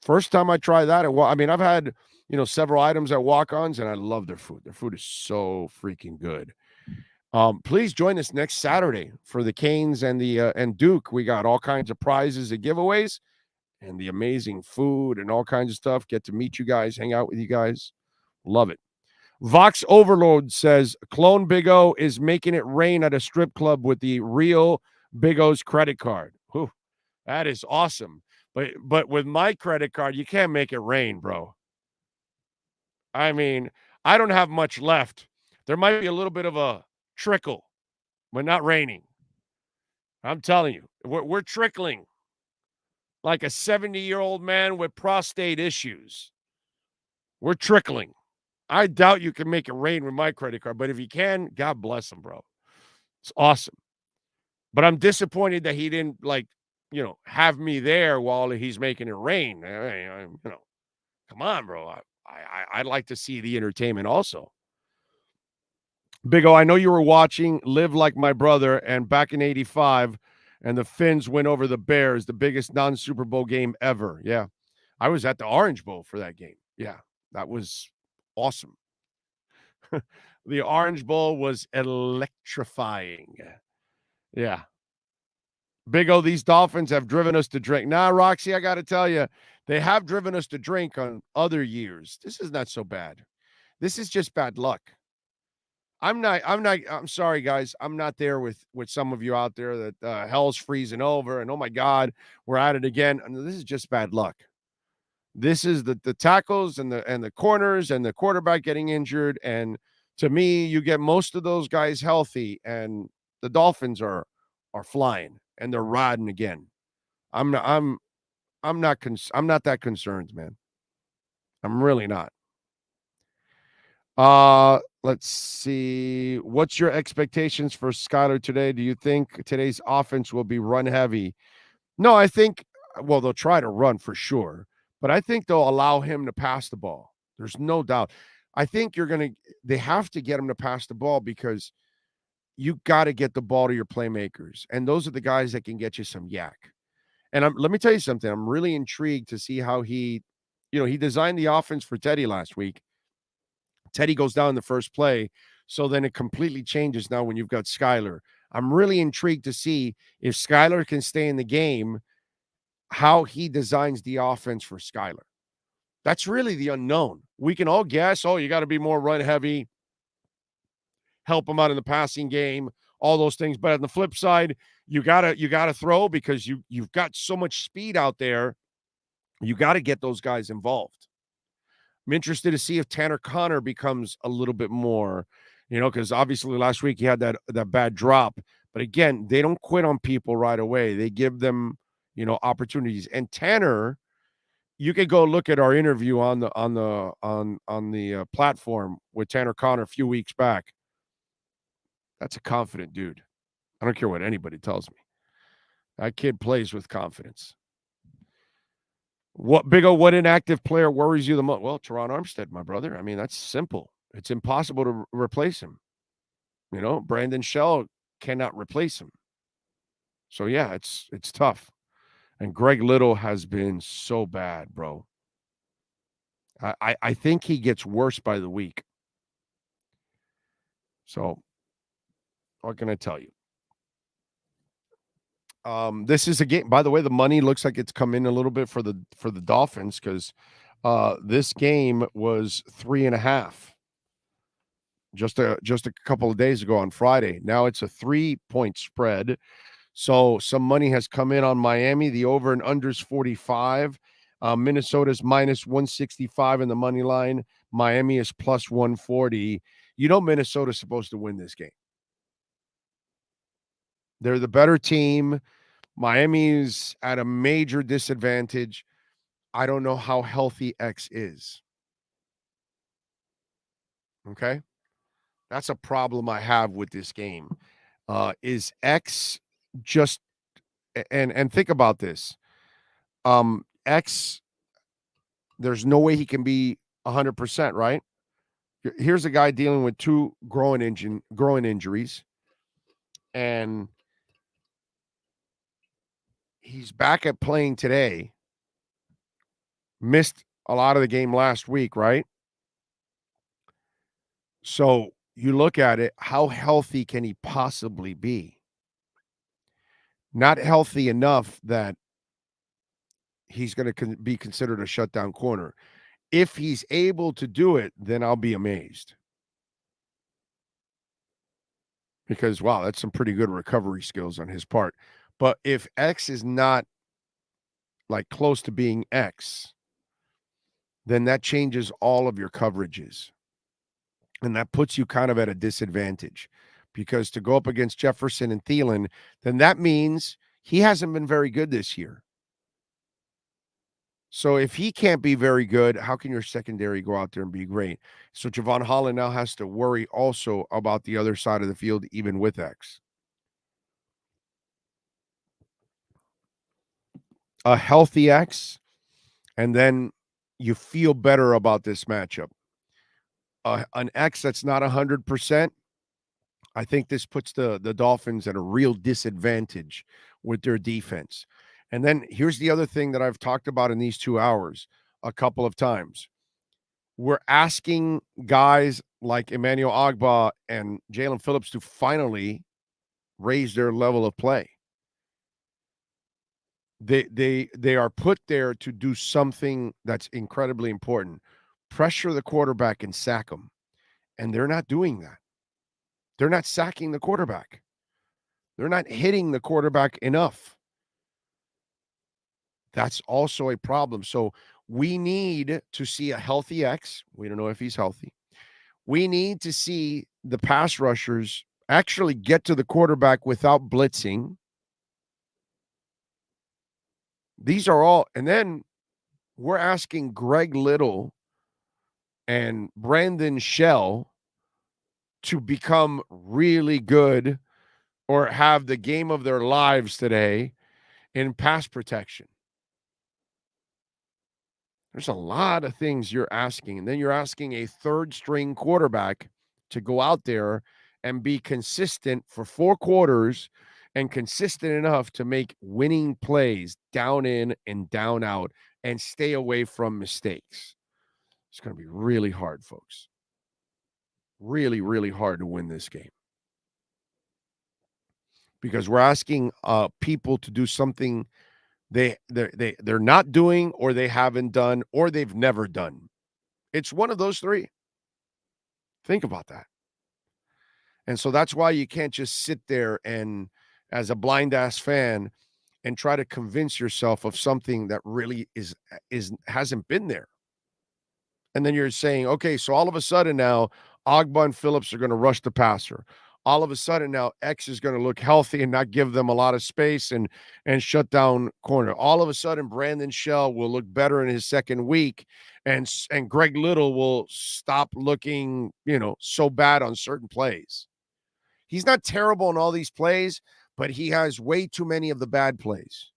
First time I tried that, I've had, several items at walk-ons and I love their food. Their food is so freaking good. Please join us next Saturday for the Canes and and Duke. We got all kinds of prizes and giveaways and the amazing food and all kinds of stuff. Get to meet you guys, hang out with you guys. Love it. Vox Overload says clone Big O is making it rain at a strip club with the real Big O's credit card. Whew, that is awesome. But with my credit card, you can't make it rain, bro. I mean, I don't have much left. There might be a little bit of a trickle, but not raining. I'm telling you, we're trickling like a 70-year-old man with prostate issues. We're trickling. I doubt you can make it rain with my credit card, but if you can, God bless him, bro. It's awesome. But I'm disappointed that he didn't, have me there while he's making it rain. Come on, bro. I'd like to see the entertainment also. Big O, I know you were watching Live Like My Brother and back in 85, and the Finns went over the Bears, the biggest non-Super Bowl game ever. Yeah. I was at the Orange Bowl for that game. Yeah. That was awesome. The Orange Bowl was electrifying. Yeah. Big O, these Dolphins have driven us to drink. Nah, Roxy, I got to tell you, they have driven us to drink on other years. This is not so bad. This is just bad luck. I'm sorry, guys. I'm not there with some of you out there that hell's freezing over and, oh, my God, we're at it again. This is just bad luck. This is the tackles and the corners and the quarterback getting injured. And to me, you get most of those guys healthy, and the Dolphins are flying and they're riding again. I'm not that concerned, man. I'm really not. Let's see. What's your expectations for Skyler today? Do you think today's offense will be run heavy? No, I think, they'll try to run for sure, but I think they'll allow him to pass the ball. There's no doubt. I think they have to get him to pass the ball because you got to get the ball to your playmakers. And those are the guys that can get you some yak. And let me tell you something. I'm really intrigued to see how he designed the offense for Teddy last week. Teddy goes down in the first play, so then it completely changes now when you've got Skyler. I'm really intrigued to see if Skyler can stay in the game, how he designs the offense for Skyler. That's really the unknown. We can all guess, you got to be more run heavy, help him out in the passing game, all those things. But on the flip side, you gotta throw because you've got so much speed out there. You got to get those guys involved. I'm interested to see if Tanner Connor becomes a little bit more, because obviously last week he had that bad drop. But again, they don't quit on people right away. They give them, opportunities. And Tanner, you could go look at our interview on the platform with Tanner Connor a few weeks back. That's a confident dude. I don't care what anybody tells me. That kid plays with confidence. What inactive player worries you the most? Well, Teron Armstead, my brother. I mean, that's simple. It's impossible to replace him. Brandon Shell cannot replace him. So yeah, it's tough. And Greg Little has been so bad, bro. I think he gets worse by the week. So what can I tell you? This is a game. By the way, the money looks like it's come in a little bit for the Dolphins because this game was 3.5 just a couple of days ago on Friday. Now it's a 3-point spread. So some money has come in on Miami. The over and unders 45. Minnesota's minus 165 in the money line. Miami is plus 140. Minnesota's supposed to win this game. They're the better team. Miami's at a major disadvantage. I don't know how healthy X is. Okay? That's a problem I have with this game. Is X just and think about this. X, there's no way he can be 100%, right? Here's a guy dealing with 2 groin injuries, and he's back at playing today. Missed a lot of the game last week, right? So you look at it, how healthy can he possibly be? Not healthy enough that he's going to be considered a shutdown corner. If he's able to do it, then I'll be amazed. Because, wow, that's some pretty good recovery skills on his part. But if X is not like close to being X, then that changes all of your coverages. And that puts you kind of at a disadvantage. Because to go up against Jefferson and Thielen, then that means he hasn't been very good this year. So if he can't be very good, how can your secondary go out there and be great? So Javon Holland now has to worry also about the other side of the field, even with X. A healthy X, and then you feel better about this matchup. An X that's not 100%, I think this puts the Dolphins at a real disadvantage with their defense. And then here's the other thing that I've talked about in these 2 hours a couple of times. We're asking guys like Emmanuel Ogbah and Jalen Phillips to finally raise their level of play. They are put there to do something that's incredibly important. Pressure the quarterback and sack him. And they're not doing that. They're not sacking the quarterback. They're not hitting the quarterback enough. That's also a problem. So we need to see a healthy X. We don't know if he's healthy. We need to see the pass rushers actually get to the quarterback without blitzing. These are all, and then we're asking Greg Little and Brandon Shell to become really good or have the game of their lives today in pass protection. There's a lot of things you're asking. And then you're asking a third-string quarterback to go out there and be consistent for 4 quarters and consistent enough to make winning plays down in and down out and stay away from mistakes. It's going to be really hard, folks. Really, really hard to win this game. Because we're asking people to do something they're not doing, or they haven't done, or they've never done. It's one of those 3. Think about that. And so that's why you can't just sit there and, as a blind ass fan, and try to convince yourself of something that really hasn't been there. And then you're saying, okay, so all of a sudden now Ogbah and Phillips are going to rush the passer. All of a sudden now X is going to look healthy and not give them a lot of space and shut down corner. All of a sudden Brandon Shell will look better in his second week, and Greg Little will stop looking, so bad on certain plays. He's not terrible in all these plays, but he has way too many of the bad plays.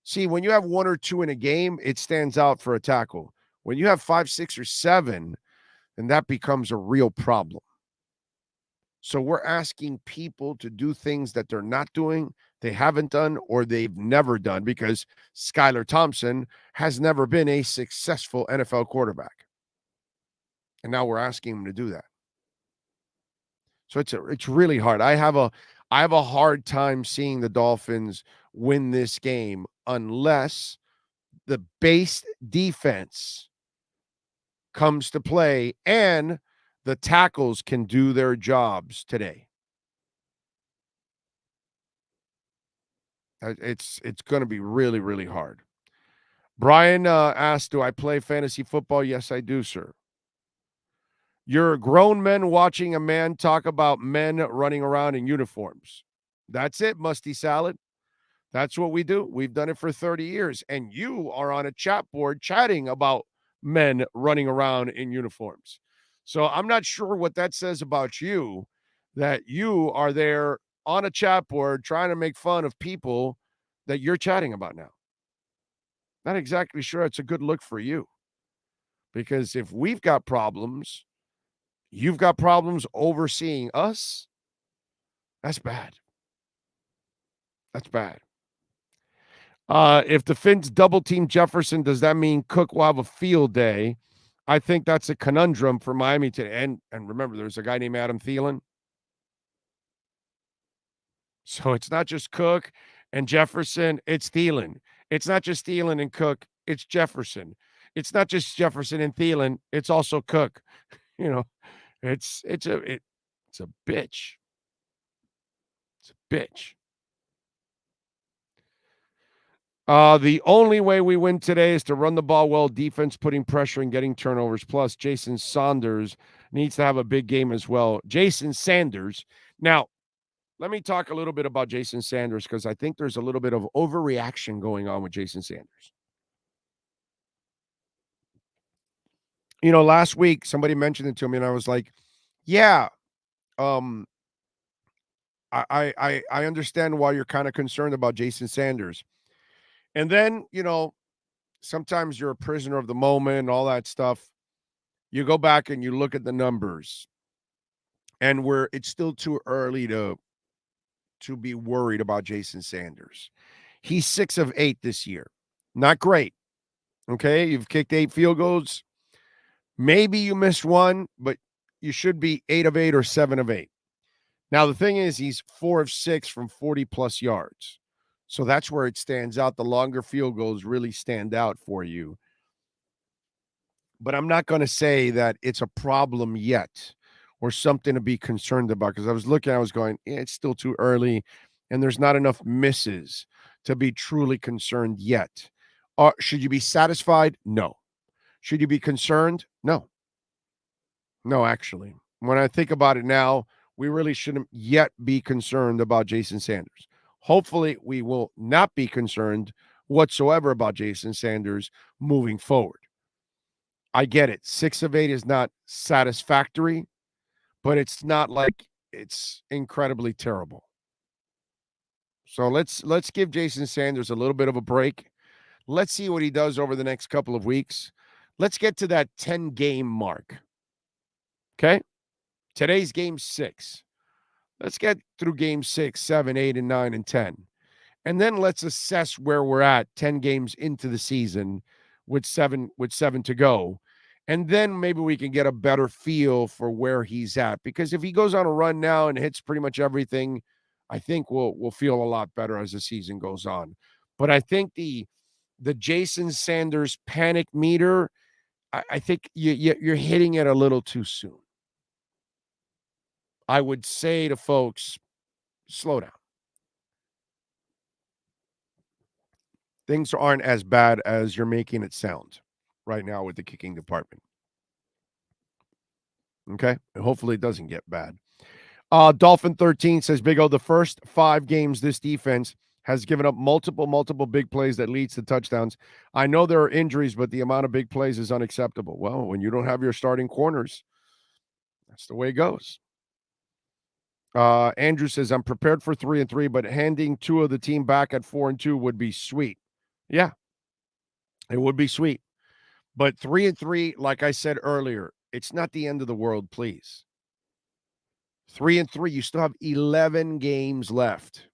See, when you have 1 or 2 in a game, it stands out for a tackle. When you have 5, 6, or 7, then that becomes a real problem. So we're asking people to do things that they're not doing, they haven't done, or they've never done, because Skylar Thompson has never been a successful NFL quarterback. And now we're asking him to do that. So it's really hard. I have a hard time seeing the Dolphins win this game unless the base defense comes to play and the tackles can do their jobs today. It's going to be really, really hard. Brian asked, do I play fantasy football? Yes, I do, sir. You're grown men watching a man talk about men running around in uniforms. That's it, Musty Salad. That's what we do. We've done it for 30 years. And you are on a chat board chatting about men running around in uniforms. So I'm not sure what that says about you, that you are there on a chat board trying to make fun of people that you're chatting about now. Not exactly sure it's a good look for you. Because if we've got problems, You've got problems overseeing us? That's bad. That's bad. If the Finns double team Jefferson, does that mean Cook will have a field day? I think that's a conundrum for Miami today. And remember, there's a guy named Adam Thielen. So it's not just Cook and Jefferson, it's Thielen. It's not just Thielen and Cook, it's Jefferson. It's not just Jefferson and Thielen, it's also Cook. You know, it's a bitch. It's a bitch. The only way we win today is to run the ball well, defense putting pressure and getting turnovers. Plus, Jason Sanders needs to have a big game as well. Jason Sanders. Now, let me talk a little bit about Jason Sanders because I think there's a little bit of overreaction going on with Jason Sanders. You know, last week somebody mentioned it to me and I was like, yeah, I understand why you're kind of concerned about Jason Sanders. And then, you know, sometimes you're a prisoner of the moment and all that stuff. You go back and you look at the numbers and it's still too early to be worried about Jason Sanders. He's 6 of 8 this year. Not great. Okay. You've kicked 8 field goals. Maybe you missed one, but you should be 8 of 8 or 7 of 8. Now, the thing is, he's 4 of 6 from 40 plus yards. So that's where it stands out. The longer field goals really stand out for you. But I'm not going to say that it's a problem yet or something to be concerned about because I was looking, I was going, it's still too early and there's not enough misses to be truly concerned yet. Should you be satisfied? No. Should you be concerned? No. No, actually. When I think about it now, we really shouldn't yet be concerned about Jason Sanders. Hopefully, we will not be concerned whatsoever about Jason Sanders moving forward. I get it. 6 of 8 is not satisfactory, but it's not like it's incredibly terrible. So let's give Jason Sanders a little bit of a break. Let's see what he does over the next couple of weeks. Let's get to that 10-game mark. Okay? Today's game 6. Let's get through game 6, 7, 8, and 9, and 10. And then let's assess where we're at 10 games into the season with seven to go. And then maybe we can get a better feel for where he's at. Because if he goes on a run now and hits pretty much everything, I think we'll feel a lot better as the season goes on. But I think the Jason Sanders panic meter, I think you're hitting it a little too soon. I would say to folks, slow down. Things aren't as bad as you're making it sound right now with the kicking department. Okay? And hopefully it doesn't get bad. Dolphin 13 says, Big O, the first 5 games this defense has given up multiple big plays that leads to touchdowns. I know there are injuries, but the amount of big plays is unacceptable. Well, when you don't have your starting corners, that's the way it goes. Andrew says, I'm prepared for 3-3, but handing 2 of the team back at 4-2 would be sweet. Yeah, it would be sweet. But 3-3, like I said earlier, it's not the end of the world, please. 3-3, you still have 11 games left.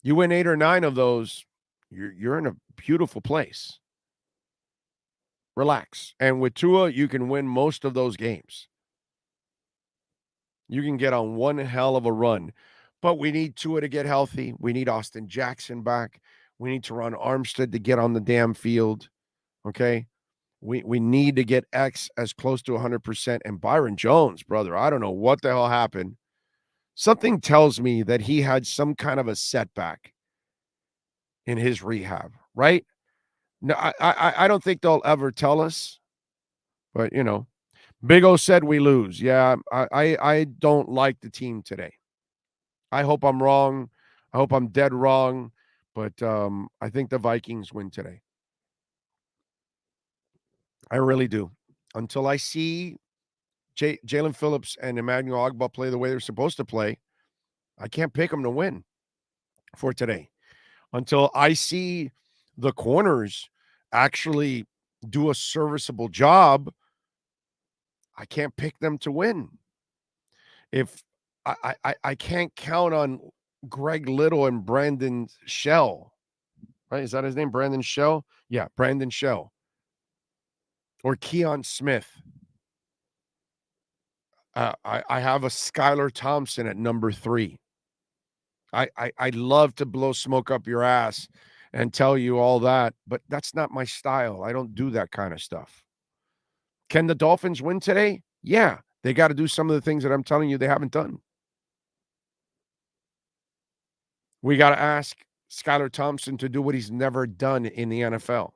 You win 8 or 9 of those, you're in a beautiful place. Relax. And with Tua, you can win most of those games. You can get on one hell of a run. But we need Tua to get healthy. We need Austin Jackson back. We need Teron Armstead to get on the damn field. Okay? We need to get X as close to 100%. And Byron Jones, brother, I don't know what the hell happened. Something tells me that he had some kind of a setback in his rehab, right? No, I don't think they'll ever tell us. But, you know, Big O said we lose. Yeah, I don't like the team today. I hope I'm wrong. I hope I'm dead wrong. But I think the Vikings win today. I really do. Until I see Jalen Phillips and Emmanuel Ogbah play the way they're supposed to play, I can't pick them to win for today. Until I see the corners actually do a serviceable job, I can't pick them to win. If I can't count on Greg Little and Brandon Shell, right? Is that his name? Brandon Shell? Yeah, Brandon Shell. Or Keon Smith. I have a Skylar Thompson at number 3. I'd love to blow smoke up your ass and tell you all that, but that's not my style. I don't do that kind of stuff. Can the Dolphins win today? Yeah. They got to do some of the things that I'm telling you they haven't done. We got to ask Skylar Thompson to do what he's never done in the NFL.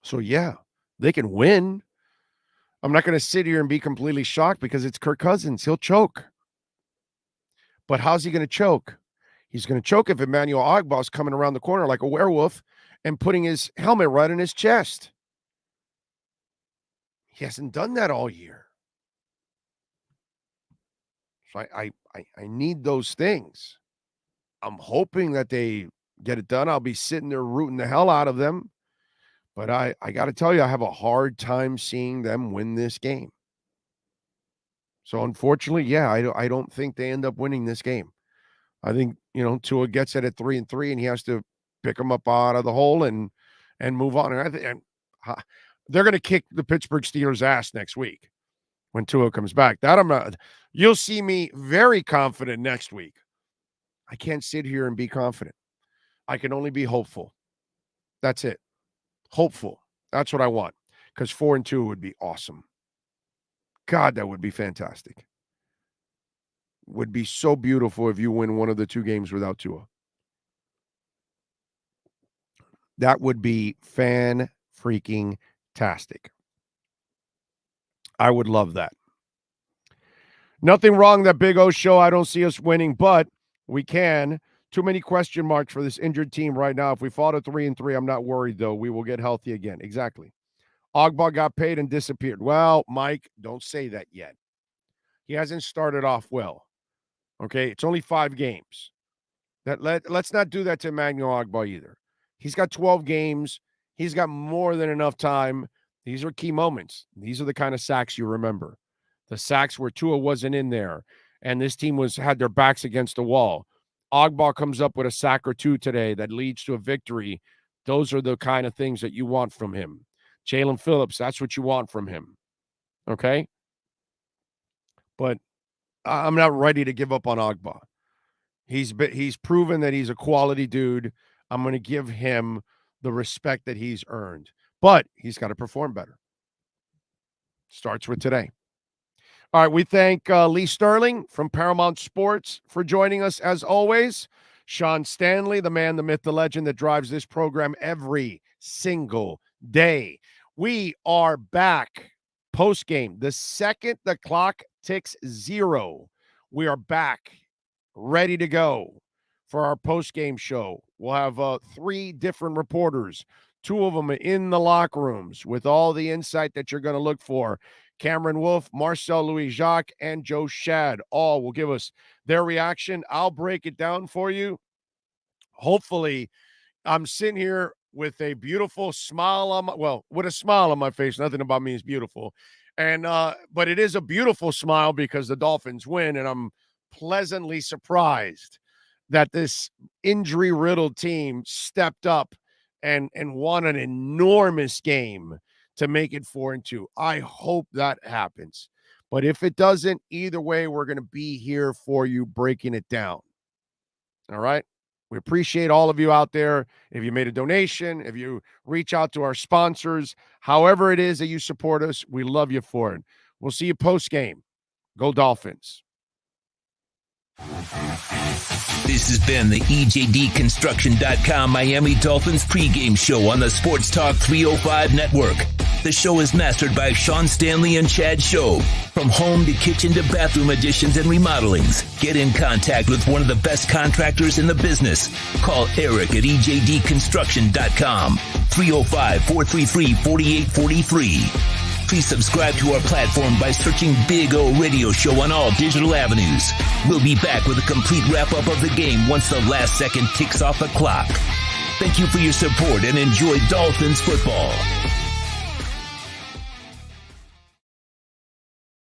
So, yeah, they can win. I'm not going to sit here and be completely shocked because it's Kirk Cousins. He'll choke. But how's he going to choke? He's going to choke if Emmanuel Ogbah is coming around the corner like a werewolf and putting his helmet right in his chest. He hasn't done that all year. So I need those things. I'm hoping that they get it done. I'll be sitting there rooting the hell out of them. But I got to tell you, I have a hard time seeing them win this game. So unfortunately, yeah, I don't think they end up winning this game. I think, Tua gets it at 3-3 and he has to pick them up out of the hole and move on. And they're going to kick the Pittsburgh Steelers' ass next week when Tua comes back. You'll see me very confident next week. I can't sit here and be confident. I can only be hopeful. That's it. Hopeful. That's what I want. Because 4-2 would be awesome. God, that would be fantastic. Would be so beautiful if you win one of the 2 games without Tua. That would be fan-freaking-tastic. I would love that. Nothing wrong that Big O show. I don't see us winning, but we can. Too many question marks for this injured team right now. If we fall to 3-3, I'm not worried, though. We will get healthy again. Exactly. Ogbah got paid and disappeared. Well, Mike, don't say that yet. He hasn't started off well. Okay, it's only 5 games. Let's not do that to Emmanuel Ogbah either. He's got 12 games. He's got more than enough time. These are key moments. These are the kind of sacks you remember. The sacks where Tua wasn't in there, and this team had their backs against the wall. Ogbah comes up with a sack or 2 today that leads to a victory. Those are the kind of things that you want from him. Jalen Phillips, that's what you want from him. Okay? But I'm not ready to give up on Ogbah. He's proven that he's a quality dude. I'm going to give him the respect that he's earned. But he's got to perform better. Starts with today. All right, we thank Lee Sterling from Paramount Sports for joining us as always. Sean Stanley, the man, the myth, the legend that drives this program every single day. We are back post-game. The second the clock ticks 0, we are back, ready to go for our post-game show. We'll have 3 different reporters, 2 of them in the locker rooms with all the insight that you're going to look for. Cameron Wolf, Marcel Louis-Jacques, and Joe Shad all will give us their reaction. I'll break it down for you. Hopefully, I'm sitting here with a beautiful smile on with a smile on my face. Nothing about me is beautiful. And but it is a beautiful smile because the Dolphins win, and I'm pleasantly surprised that this injury-riddled team stepped up and won an enormous game to make it 4-2. I hope that happens. But if it doesn't, either way, we're going to be here for you breaking it down. All right? We appreciate all of you out there. If you made a donation, if you reach out to our sponsors, however it is that you support us, we love you for it. We'll see you post-game. Go Dolphins.
This has been the EJDconstruction.com Miami Dolphins pregame show on the Sports Talk 305 network. The show is mastered by Sean Stanley and Chad Show. From home to kitchen to bathroom additions and remodelings, get in contact with one of the best contractors in the business. Call Eric at EJDconstruction.com, 305-433-4843. Please subscribe to our platform by searching Big O Radio Show on all digital avenues. We'll be back with a complete wrap-up of the game once the last second ticks off the clock. Thank you for your support and enjoy Dolphins football.